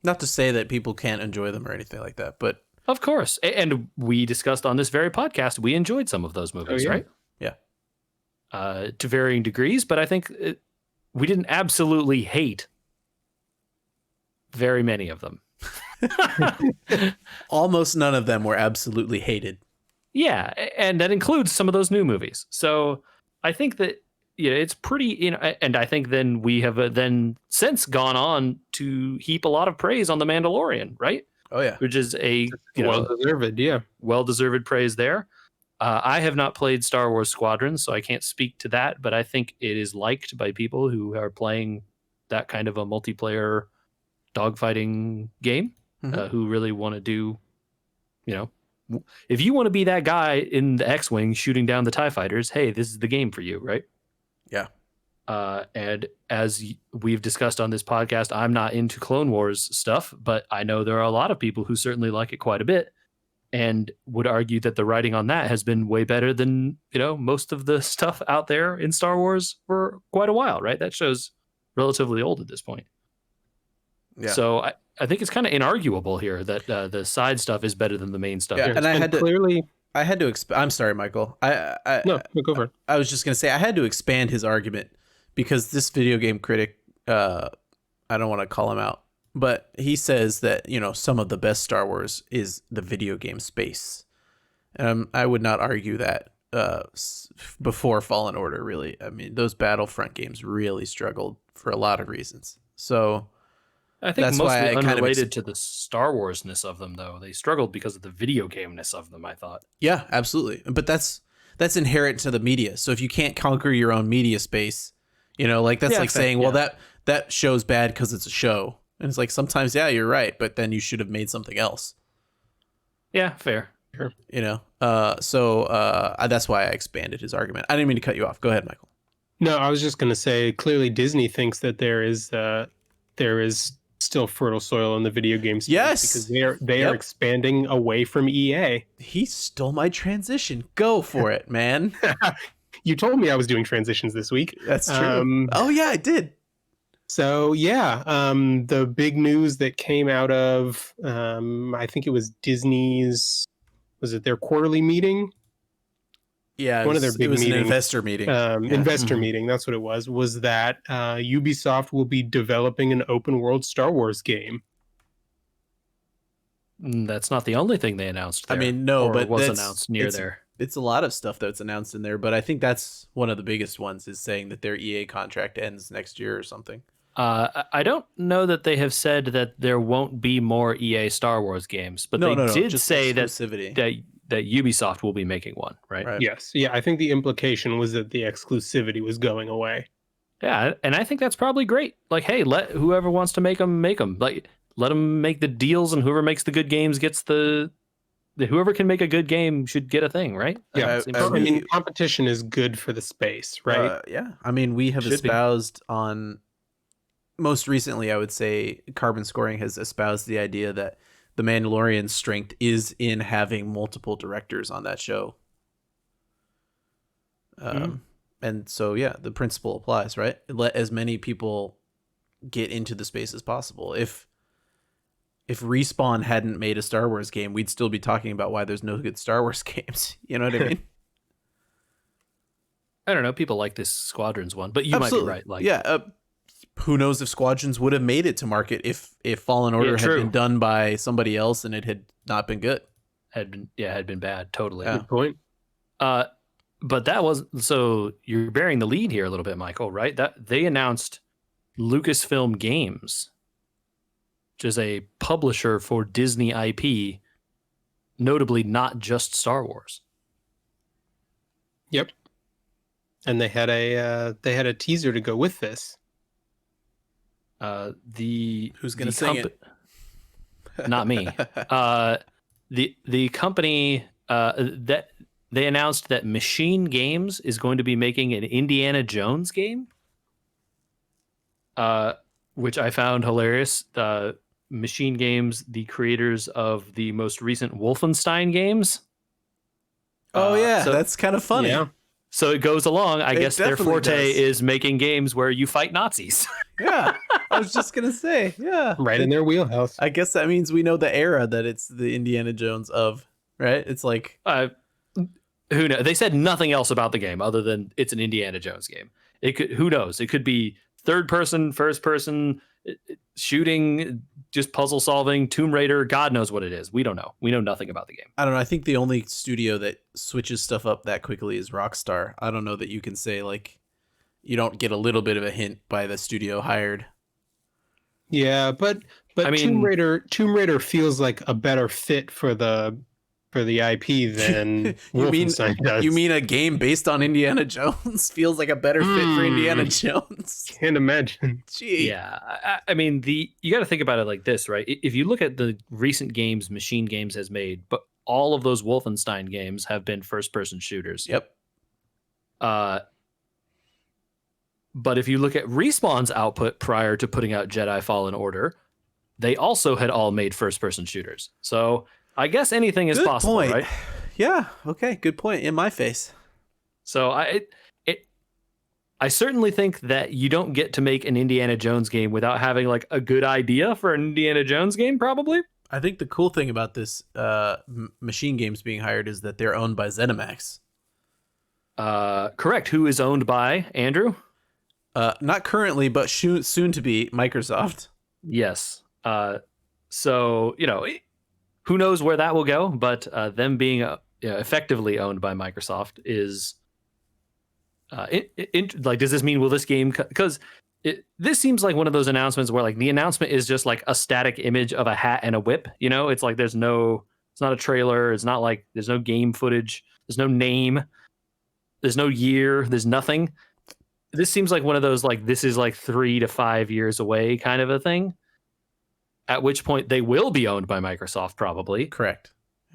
Not to say that people can't enjoy them or anything like that, but of course. And we discussed on this very podcast, we enjoyed some of those movies, right? Yeah. To varying degrees, but I think we didn't absolutely hate very many of them. Almost none of them were absolutely hated. Yeah, and that includes some of those new movies. So I think that it's pretty, and I think then we have then since gone on to heap a lot of praise on The Mandalorian, right? Oh yeah, which is a well-deserved praise there. I have not played Star Wars Squadrons, so I can't speak to that, but I think it is liked by people who are playing that kind of a multiplayer dogfighting game, who really want to do, if you want to be that guy in the X-Wing shooting down the TIE fighters, hey, this is the game for you, right? Yeah. And as we've discussed on this podcast, I'm not into Clone Wars stuff, but I know there are a lot of people who certainly like it quite a bit and would argue that the writing on that has been way better than, most of the stuff out there in Star Wars for quite a while, right? That show's relatively old at this point. Yeah. So I think it's kind of inarguable here that the side stuff is better than the main stuff. Yeah, and I had to I'm sorry, Michael. No, go for it. I was just going to say I had to expand his argument because this video game critic, I don't want to call him out, but he says that, some of the best Star Wars is the video game space. I would not argue that before Fallen Order, really. I mean, those Battlefront games really struggled for a lot of reasons. So I think that's mostly unrelated to the Star Wars-ness of them, though. They struggled because of the video game-ness of them, I thought. Yeah, absolutely. But that's inherent to the media. So if you can't conquer your own media space, that's saying, well, that show's bad because it's a show. And it's like, sometimes, yeah, you're right, but then you should have made something else. Yeah, fair. Sure. So that's why I expanded his argument. I didn't mean to cut you off. Go ahead, Michael. No, I was just going to say, clearly Disney thinks that there is still fertile soil in the video game space. Yes, because they are expanding away from EA. He stole my transition. Go for it, man. You told me I was doing transitions this week. That's true. Oh yeah, I did. So yeah, the big news that came out of I think it was Disney's, was it their quarterly meeting? Yeah, one of their it big was an meetings, investor meeting. Yeah. investor Mhm. meeting, that's what it was that Ubisoft will be developing an open world Star Wars game. That's not the only thing they announced I there, mean, no, or but was announced near there. it's a lot of stuff that's announced in there, but I think that's one of the biggest ones is saying that their EA contract ends next year or something. I don't know that they have said that there won't be more EA Star Wars games, but they No, did just say exclusivity. that Ubisoft will be making one, right? Right. Yes, yeah, I think the implication was that the exclusivity was going away. Yeah, and I think that's probably great. Like, hey, let whoever wants to make them make them. Like, let them make the deals, and whoever makes the good games gets the whoever can make a good game should get a thing, right? Yeah, Seems I to me- mean, competition is good for the space, right? Yeah. I mean, we have Should be. espoused on most recently, I would say Carbon Scoring has espoused the idea that the Mandalorian's strength is in having multiple directors on that show. And so, yeah, the principle applies, right? Let as many people get into the space as possible. If Respawn hadn't made a Star Wars game, we'd still be talking about why there's no good Star Wars games. You know what I mean? I don't know. People like this Squadrons one, but you might be right. Like, yeah, who knows if Squadrons would have made it to market if Fallen Order had true. been done by somebody else and it had not been good. had been bad. Totally. Yeah. Good point. But that was so you're bearing the lead here a little bit, Michael, right? That they announced Lucasfilm Games, which is a publisher for Disney IP, notably not just Star Wars. Yep. And they had a teaser to go with this. Who's gonna sing it? Not me. The company that they announced that Machine Games is going to be making an Indiana Jones game, which I found hilarious. Machine Games, the creators of the most recent Wolfenstein games. Oh yeah, so- that's kind of funny. Yeah. So it goes along. I It guess their definitely forte does. is making games where you fight Nazis. Yeah, I was just gonna say, yeah, Right in their wheelhouse. I guess that means we know the era that it's the Indiana Jones of, right? It's like, Who knows? They said nothing else about the game other than it's an Indiana Jones game. It could. Who knows? It could be third person, first person, shooting, just puzzle solving, Tomb Raider. God knows what it is. We don't know. We know nothing about the game. I don't know. I think the only studio that switches stuff up that quickly is Rockstar. I don't know that you can say like you don't get a little bit of a hint by the studio hired. Yeah, but I mean- Tomb Raider feels like a better fit for the IP than You mean Wolfenstein does. you mean a game based on Indiana Jones feels like a better fit for Indiana Jones? Can't imagine. Gee. Yeah, I mean you got to think about it like this, right? If you look at the recent games Machine Games has made, but all of those Wolfenstein games have been first-person shooters. Yep. But if you look at Respawn's output prior to putting out Jedi Fallen Order, they also had all made first-person shooters. So I guess anything is Good possible, point. right? Yeah. Okay. Good point. In my face. So I certainly think that you don't get to make an Indiana Jones game without having like a good idea for an Indiana Jones game, probably. I think the cool thing about this Machine Games being hired is that they're owned by ZeniMax. Correct. Who is owned by Andrew? Not currently, but soon to be Microsoft. Yes. So, who knows where that will go, but them being effectively owned by Microsoft is like, does this mean will this game, because this seems like one of those announcements where like the announcement is just like a static image of a hat and a whip, it's like it's not a trailer, it's not like there's no game footage, there's no name, there's no year, there's nothing. This seems like one of those like this is like 3 to 5 years away kind of a thing, at which point they will be owned by Microsoft probably. Correct.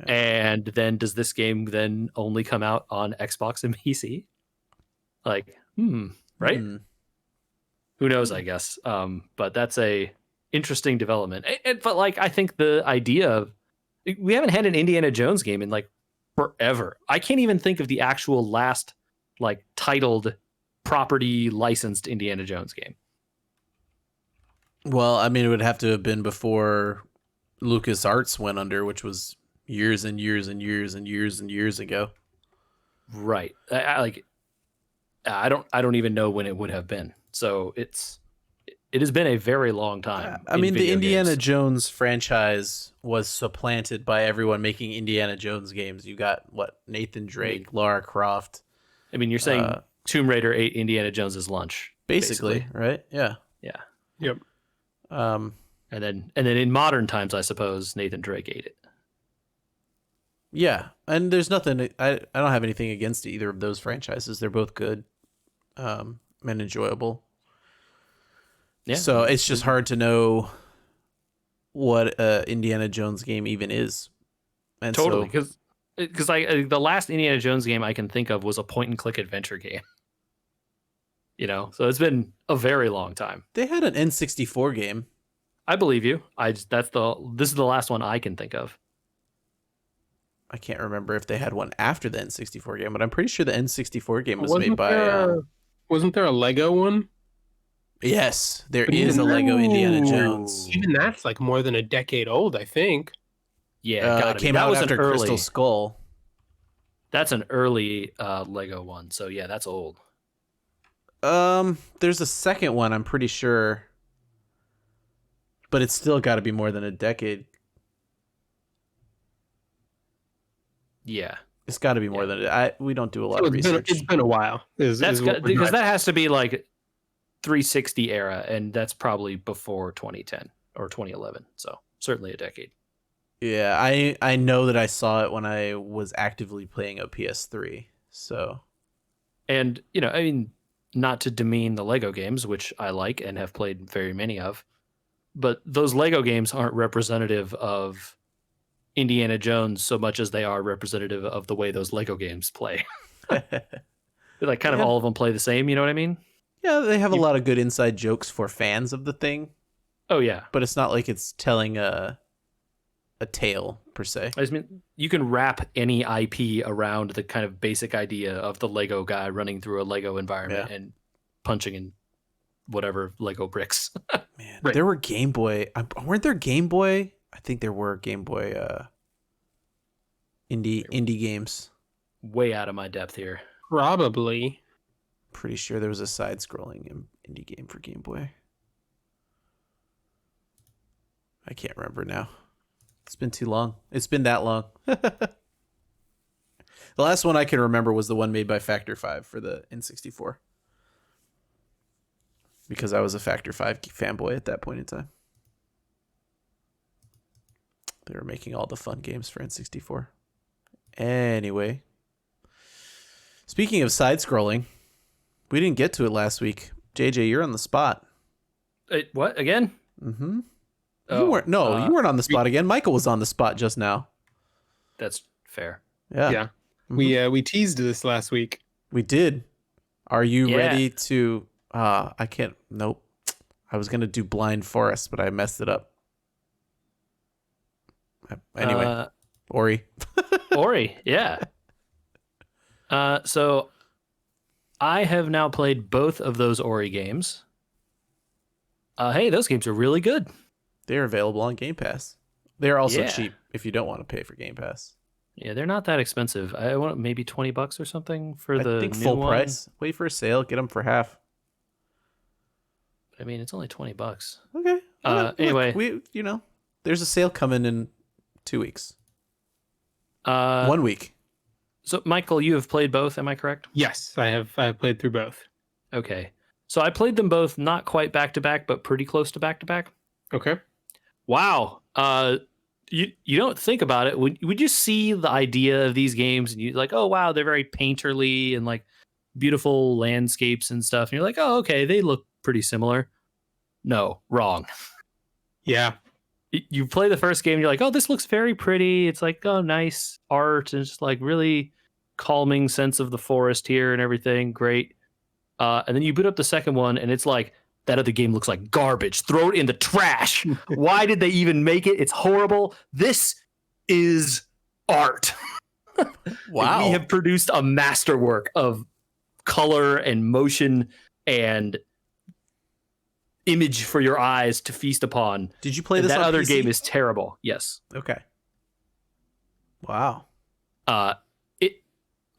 And then does this game then only come out on Xbox and PC? Like, right? Who knows, I guess. But that's a interesting development. But like, I think the idea of we haven't had an Indiana Jones game in like forever. I can't even think of the actual last like titled property licensed Indiana Jones game. Well, I mean, it would have to have been before LucasArts went under, which was years and years and years and years and years ago. Right. I don't even know when it would have been. So it has been a very long time. I in mean, the video Indiana games. Jones franchise was supplanted by everyone making Indiana Jones games. You got what? Nathan Drake, Lara Croft. I mean, you're saying Uh, Tomb Raider ate Indiana Jones's lunch, basically, right? Yeah. Yeah. Yep. Um, And then in modern times, I suppose Nathan Drake ate it. yeah, and there's nothing. I don't have anything against either of those franchises. They're both good, and enjoyable. Yeah. So it's just hard to know what a Indiana Jones game even is. And Totally, so, because the last Indiana Jones game I can think of was a point and click adventure game. So it's been a very long time. they had an N64 game. I believe you. This is the last one I can think of. I can't remember if they had one after the N64 game, but I'm pretty sure the N64 game was Wasn't made by. wasn't there a Lego one? Yes, there But is a even Lego Indiana Ooh. Jones. Even that's like more than a decade old, I think. Yeah, It gotta be. came That out was after an early. Crystal Skull. That's an early Lego one. So yeah, that's old. There's a second one, I'm pretty sure, but it's still got to be more than a decade. Yeah, It's got to be more than we don't do a lot So of research. it's been a while. that's what we're because doing. that has to be like 360 era, and that's probably before 2010 or 2011. So certainly a decade. Yeah, I know that I saw it when I was actively playing a PS3. So And I mean, not to demean the Lego games, which I like and have played very many of, but those Lego games aren't representative of Indiana Jones so much as they are representative of the way those Lego games play. Like kind of Yeah. all of them play the same, you know what I mean? yeah, they have a lot of good inside jokes for fans of the thing, Oh yeah. but it's not like it's telling a tale per se. I just mean you can wrap any IP around the kind of basic idea of the Lego guy running through a Lego environment and punching in whatever Lego bricks. Man, Right. there were Game Boy. Weren't there Game Boy? I think there were Game Boy indie games. Way out of my depth here. Probably. Pretty sure there was a side-scrolling indie game for Game Boy. I can't remember now. It's been too long. It's been that long. The last one I can remember was the one made by Factor 5 for the N64. Because I was a Factor 5 fanboy at that point in time. They were making all the fun games for N64. Anyway. Speaking of side-scrolling, we didn't get to it last week. JJ, you're on the spot. What again? Mm-hmm. Oh, You weren't. No, you weren't on the spot again. Michael was on the spot just now. That's fair. Yeah, Yeah. Mhm. We teased this last week. we did. Are you Yeah. ready to? I can't. Nope. I was gonna do Blind Forest, but I messed it up. Anyway, Ori. Ori, yeah. So I have now played both of those Ori games. Hey, those games are really good. They're available on Game Pass. They're also Yeah. cheap if you don't want to pay for Game Pass. Yeah, they're not that expensive. I want maybe $20 or something for I the think new full one. price. Wait for a sale. Get them for half. I mean, it's only $20. Okay. Look, Anyway. there's a sale coming in 2 weeks. 1 week. So, Michael, you have played both. Am I correct? Yes, I've played through both. Okay. So I played them both, not quite back to back, but pretty close to back to back. Okay. Wow. You don't think about it. Would you see the idea of these games and you're like, oh wow, they're very painterly and like beautiful landscapes and stuff. And you're like, oh, okay, they look pretty similar. No, wrong. Yeah. You play the first game, you're like, oh, this looks very pretty. It's like, oh, nice art and just like really calming sense of the forest here and everything. Great. And then you boot up the second one and it's like, that other game looks like garbage. Throw it in the trash. Why did they even make it? It's horrible. This is art. Wow. We have produced a masterwork of color and motion and image for your eyes to feast upon. Did you play And this that on other PC? game is terrible. Yes. Okay. Wow.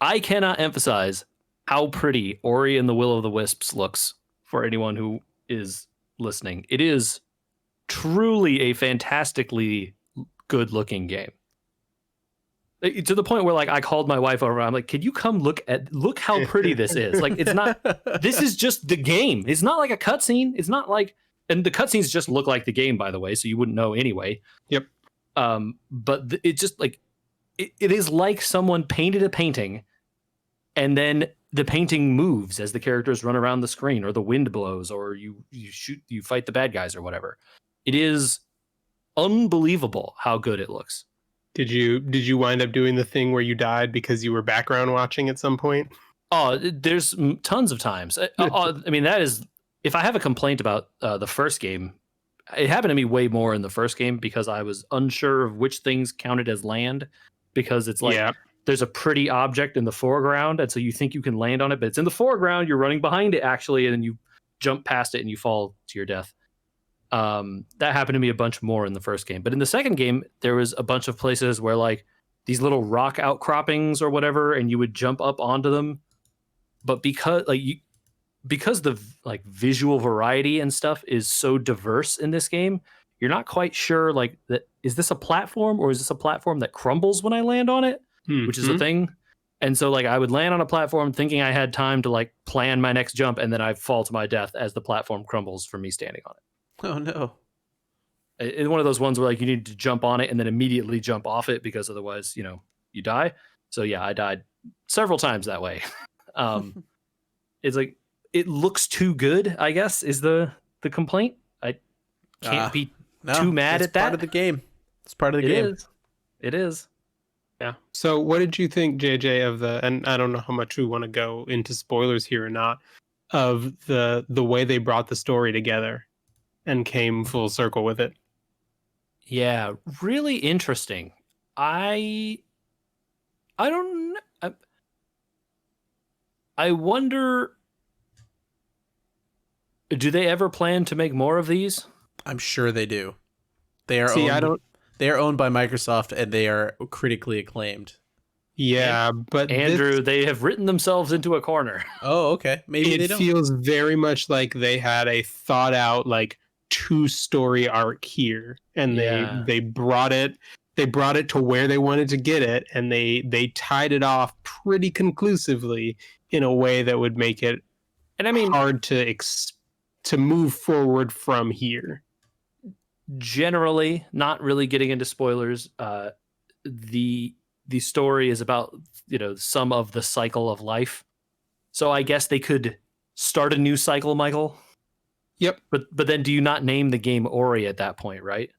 I cannot emphasize how pretty Ori and the Will of the Wisps looks for anyone who is listening. It is truly a fantastically good looking game. To the point where like I called my wife over. I'm like, "Can you come look how pretty this is?" Like, it's not. This is just the game. It's not like a cutscene. It's not like, and the cutscenes just look like the game, by the way, so you wouldn't know anyway. Yep. But it just like it is like someone painted a painting, and then the painting moves as the characters run around the screen, or the wind blows, or you fight the bad guys, or whatever. It is unbelievable how good it looks. Did you wind up doing the thing where you died because you were background watching at some point? Oh, there's tons of times. I mean, that is, if I have a complaint about the first game, it happened to me way more in the first game because I was unsure of which things counted as land, because it's like there's a pretty object in the foreground, and so you think you can land on it, but it's in the foreground. You're running behind it actually, and then you jump past it and you fall to your death. That happened to me a bunch more in the first game, but in the second game, there was a bunch of places where like these little rock outcroppings or whatever, and you would jump up onto them. But because the like visual variety and stuff is so diverse in this game, you're not quite sure like that, is this a platform or is this a platform that crumbles when I land on it, which is a thing. And so like I would land on a platform thinking I had time to like plan my next jump, and then I fall to my death as the platform crumbles from me standing on it. Oh no. It's one of those ones where like you need to jump on it and then immediately jump off it, because otherwise, you die. So yeah, I died several times that way. It's like, it looks too good, I guess, is the complaint. I can't be too mad at that. It's part of the game. It's part of the game. It is. Yeah. So what did you think, JJ, of and I don't know how much we want to go into spoilers here or not, of the way they brought the story together and came full circle with it? Yeah, really interesting. I don't know. I wonder, do they ever plan to make more of these? I'm sure they do. They are They are owned by Microsoft, and they are critically acclaimed. Yeah, but Andrew, they have written themselves into a corner. Oh, okay. Maybe they don't. It feels very much like they had a thought out like 2-story arc here, and they brought it to where they wanted to get it, and they tied it off pretty conclusively in a way that would make it, and I mean, hard to move forward from here. Generally, not really getting into spoilers, the story is about some of the cycle of life. So I guess they could start a new cycle, Michael. Yep. But then do you not name the game Ori at that point, right?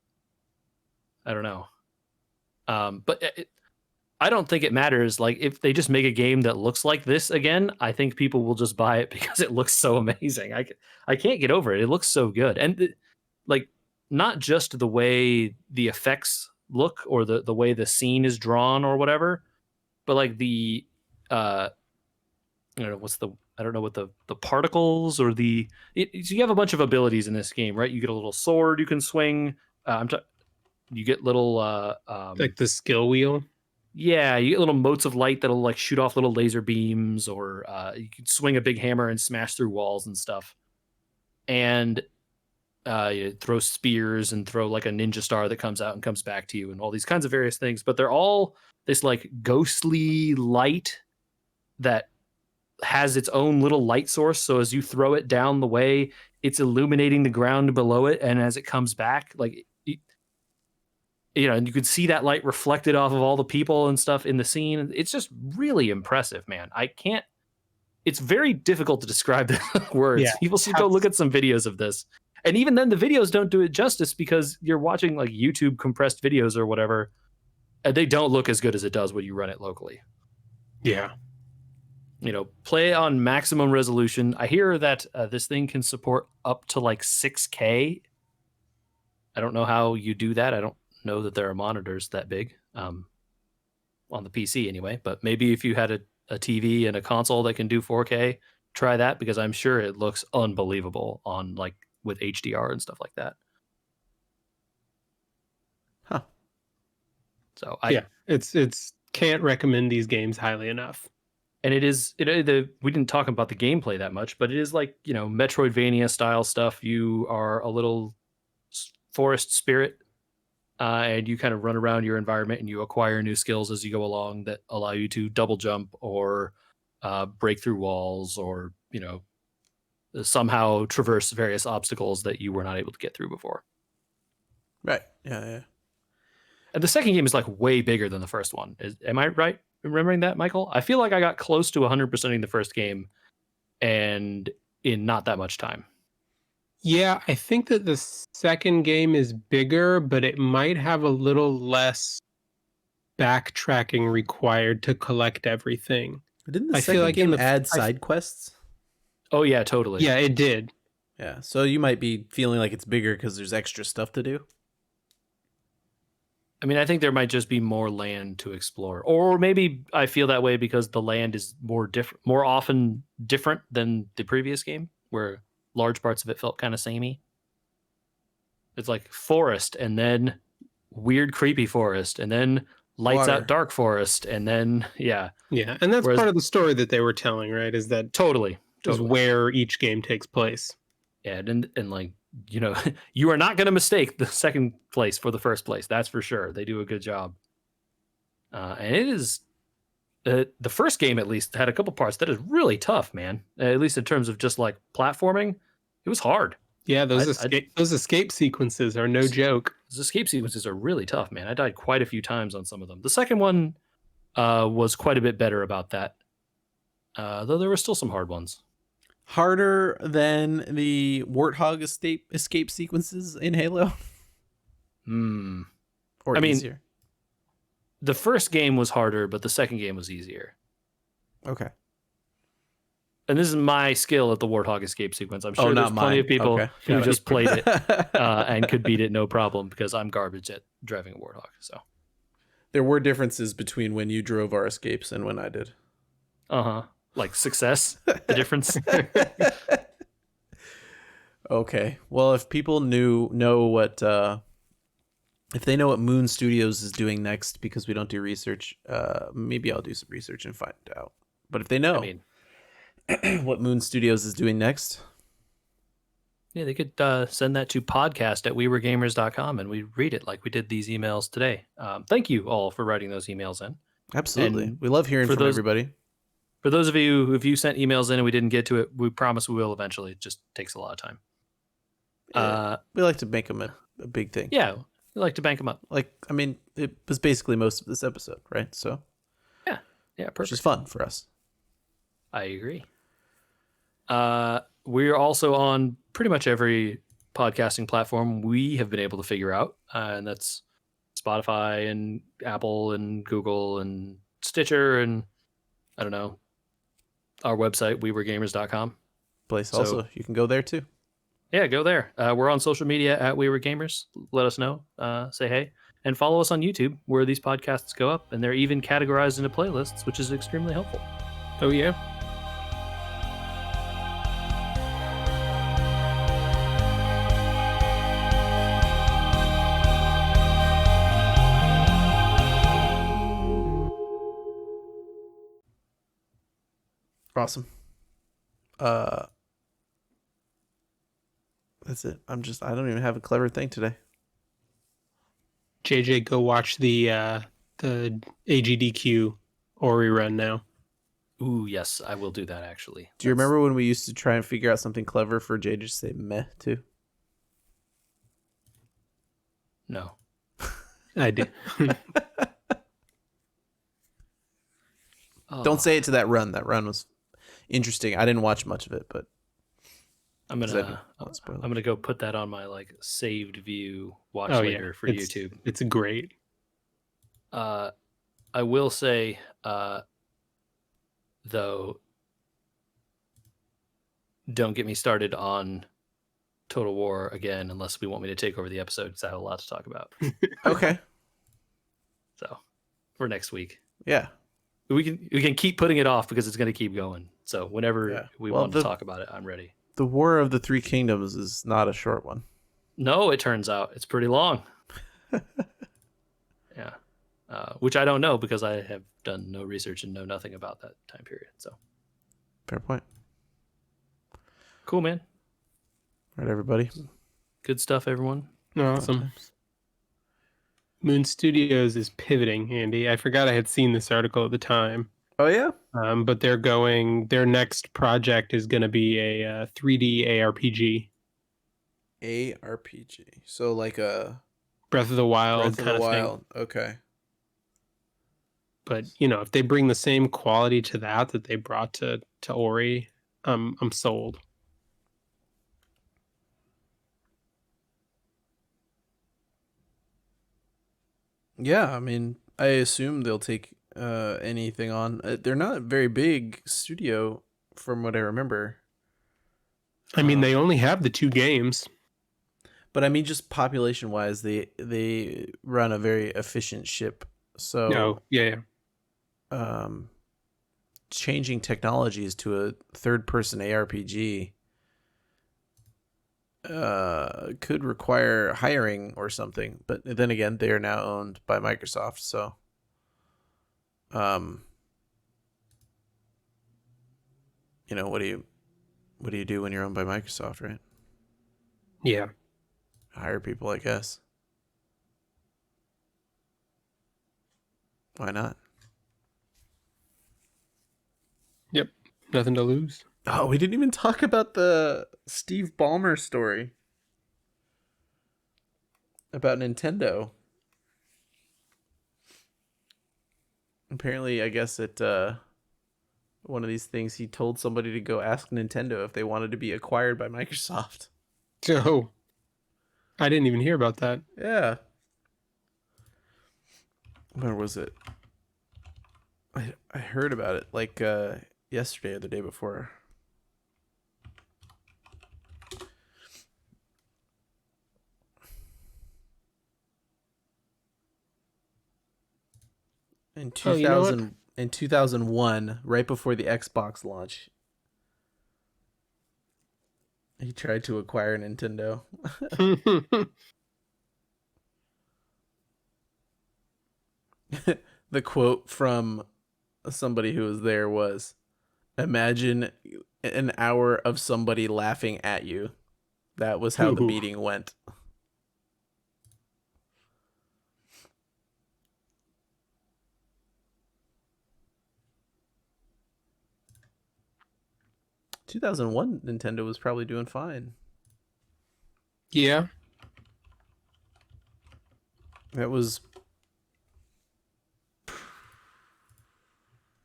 I don't know. But I don't think it matters. Like, if they just make a game that looks like this again, I think people will just buy it because it looks so amazing. I can't get over it. It looks so good. And like, not just the way the effects look or the way the scene is drawn or whatever, but like the I don't know what the particles or so you have a bunch of abilities in this game, right? You get a little sword you can swing. You get little like the skill wheel. Yeah, you get little motes of light that'll like shoot off little laser beams, or you can swing a big hammer and smash through walls and stuff. And you throw spears and throw like a ninja star that comes out and comes back to you, and all these kinds of various things. But they're all this like ghostly light that has its own little light source. So as you throw it down the way, it's illuminating the ground below it, and as it comes back, like and you could see that light reflected off of all the people and stuff in the scene. It's just really impressive, man. It's very difficult to describe the words. Yeah. People should go look at some videos of this. And even then, the videos don't do it justice, because you're watching like YouTube compressed videos or whatever, and they don't look as good as it does when you run it locally. Yeah. Play on maximum resolution. I hear that this thing can support up to like 6K. I don't know how you do that. I don't know that there are monitors that big on the PC anyway, but maybe if you had a TV and a console that can do 4K, try that, because I'm sure it looks unbelievable on like with HDR and stuff like that. So it's can't recommend these games highly enough. and it is we didn't talk about the gameplay that much, but it is like, you know, Metroidvania style stuff. You are a little forest spirit, and you kind of run around your environment and you acquire new skills as you go along that allow you to double jump or break through walls, or, you know, somehow traverse various obstacles that you were not able to get through before. Right. Yeah. And the second game is like way bigger than the first one. Am I right remembering that, Michael? I feel like I got close to 100%ing the first game, and in not that much time. Yeah, I think that the second game is bigger, but it might have a little less backtracking required to collect everything. Didn't the I feel second like in game the add side quests? Oh yeah, totally. Yeah, it did. Yeah. So you might be feeling like it's bigger because there's extra stuff to do. I mean, I think there might just be more land to explore, or maybe I feel that way because the land is more often different than the previous game, where large parts of it felt kind of samey. It's like forest, and then weird, creepy forest, and then lights Water. out, dark forest, and then Yeah, and that's Whereas- part of the story that they were telling, right? Is that totally. is where each game takes place. Yeah, and like, you know, you are not going to mistake the second place for the first place. That's for sure. They do a good job. And it is the first game, at least, had a couple parts that is really tough, man. At least in terms of just like platforming, it was hard. Yeah, those escape sequences are no joke. Those escape sequences are really tough, man. I died quite a few times on some of them. The second one was quite a bit better about that, though there were still some hard ones. Harder than the warthog escape sequences in Halo? Or I mean, easier? The first game was harder, but the second game was easier. Okay. And this is my skill at the warthog escape sequence. I'm sure there's not plenty mine. of people Okay. who Got it. just played it and could beat it no problem, because I'm garbage at driving a warthog. So, There were differences between when you drove our escapes and when I did. like success, the difference. Okay. Well, if people know what if they know what Moon Studios is doing next, because we don't do research, maybe I'll do some research and find out. But if they know I mean, what Moon Studios is doing next, yeah, they could send that to podcast@weweregamers.com and we read it like we did these emails today. Thank you all for writing those emails in. absolutely, And we love hearing for from those- everybody. For those of you, if you sent emails in and we didn't get to it, we promise we will eventually. It just takes a lot of time. We like to make them a big thing. Yeah, we like to bank them up. Like, I mean, it was basically most of this episode, right? So, Yeah, which perfect. is fun for us. I agree. We're also on pretty much every podcasting platform we have been able to figure out, and that's Spotify and Apple and Google and Stitcher and I don't know, our website, weweregamers.com. Place So- also, you can go there too. Yeah, go there. We're on social media at We Were Gamers. Let us know. Say hey. And follow us on YouTube, where these podcasts go up, and they're even categorized into playlists, which is extremely helpful. Oh yeah. Awesome. That's it. I don't even have a clever thing today. JJ, go watch the AGDQ Ori run now. Ooh, yes, I will do that, actually. Do you remember when we used to try and figure out something clever for Jay to say meh to? No. I do. Don't say it to that run. That run was interesting. I didn't watch much of it, but I'm won't spoil it. gonna go put that on my like saved view watch Oh, later yeah. for It's- YouTube. It's great. I will say, though, don't get me started on Total War again unless we want me to take over the episode, because I have a lot to talk about. Okay. So for next week, Yeah. we can keep putting it off because it's going to keep going. So whenever Yeah. we Well, want to talk about it, I'm ready. The War of the Three Kingdoms is not a short one. No, it turns out it's pretty long. Yeah. which I don't know because I have done no research and know nothing about that time period. So Fair point. cool, man. All right, everybody. Good stuff, everyone. Awesome. Sometimes. Moon Studios is pivoting, Andy. I forgot I had seen this article at the time. Oh yeah. But their next project is going to be a 3D ARPG. ARPG. So like a Breath of the Wild Breath of kind the of thing. Wild. Okay. But if they bring the same quality to that they brought to Ori, I'm sold. Yeah, I mean, I assume they'll take anything on. They're not a very big studio, from what I remember. I mean, they only have the 2 games. But I mean, just population wise, they run a very efficient ship. So No, yeah. changing technologies to a third person ARPG could require hiring or something. But then again, they are now owned by Microsoft, so what do you do when you're owned by Microsoft, right? Yeah. Hire people, I guess. Why not? Yep. Nothing to lose. Oh, we didn't even talk about the Steve Ballmer story about Nintendo. Apparently, I guess at one of these things, he told somebody to go ask Nintendo if they wanted to be acquired by Microsoft. So, I didn't even hear about that. Yeah. Where was it? I heard about it like yesterday or the day before. In 2000, in 2001, right before the Xbox launch, he tried to acquire Nintendo. The quote from somebody who was there was, "Imagine an hour of somebody laughing at you." That was how the meeting went. In 2001, Nintendo was probably doing fine. Yeah. That was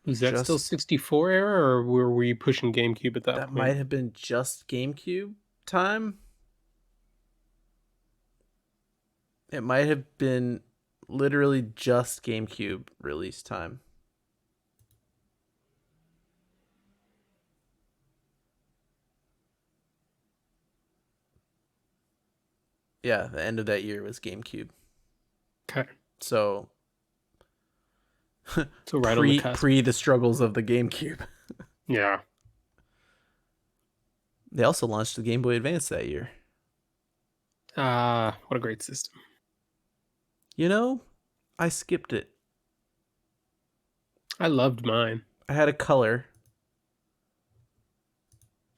that still 64 era, or were we pushing GameCube at that point? That might have been just GameCube time. It might have been literally just GameCube release time. Yeah, the end of that year was GameCube. Okay. So right on the cusp. Pre the struggles of the GameCube. Yeah. They also launched the Game Boy Advance that year. What a great system. I skipped it. I loved mine. I had a color.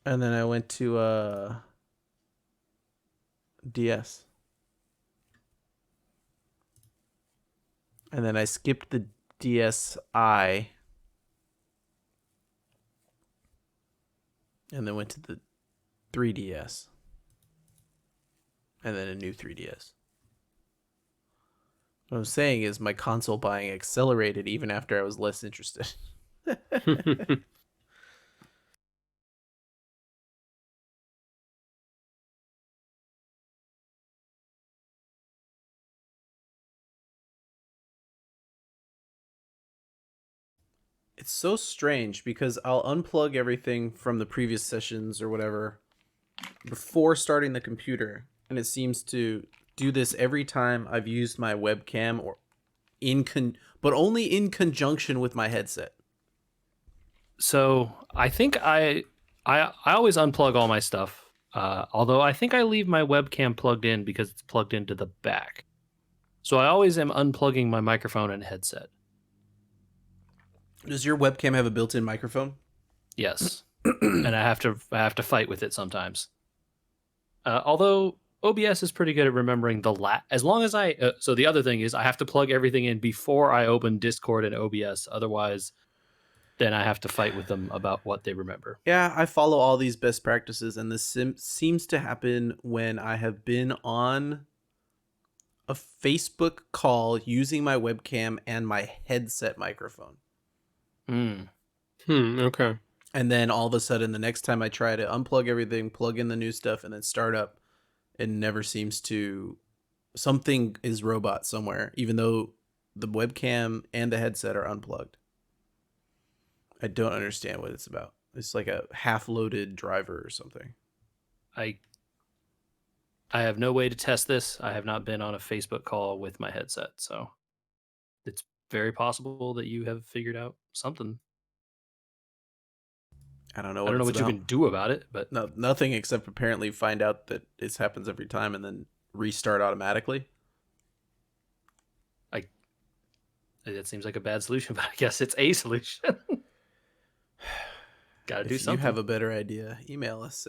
And then I went to DS. And then I skipped the DSi. And then went to the 3DS. And then a new 3DS. What I'm saying is my console buying accelerated even after I was less interested. It's so strange because I'll unplug everything from the previous sessions or whatever before starting the computer, and it seems to do this every time I've used my webcam or but only in conjunction with my headset. So I think I always unplug all my stuff. Although I think I leave my webcam plugged in because it's plugged into the back. So I always am unplugging my microphone and headset. Does your webcam have a built-in microphone? Yes, and I have to fight with it sometimes. Although OBS is pretty good at remembering as long as I. So the other thing is I have to plug everything in before I open Discord and OBS. Otherwise, then I have to fight with them about what they remember. Yeah, I follow all these best practices, and this seems to happen when I have been on a Facebook call using my webcam and my headset microphone. Okay. And then all of a sudden, the next time I try to unplug everything, plug in the new stuff, and then start up, it never seems to. Something is robot somewhere, even though the webcam and the headset are unplugged. I don't understand what it's about. It's like a half-loaded driver or something. I have no way to test this. I have not been on a Facebook call with my headset, so it's very possible that you have figured out something. I don't know I what don't know it's what you about. can do about it, but No, nothing except apparently find out that this happens every time and then restart automatically. that seems like a bad solution. But I guess it's a solution. Got to do If you something. have a better idea, email us.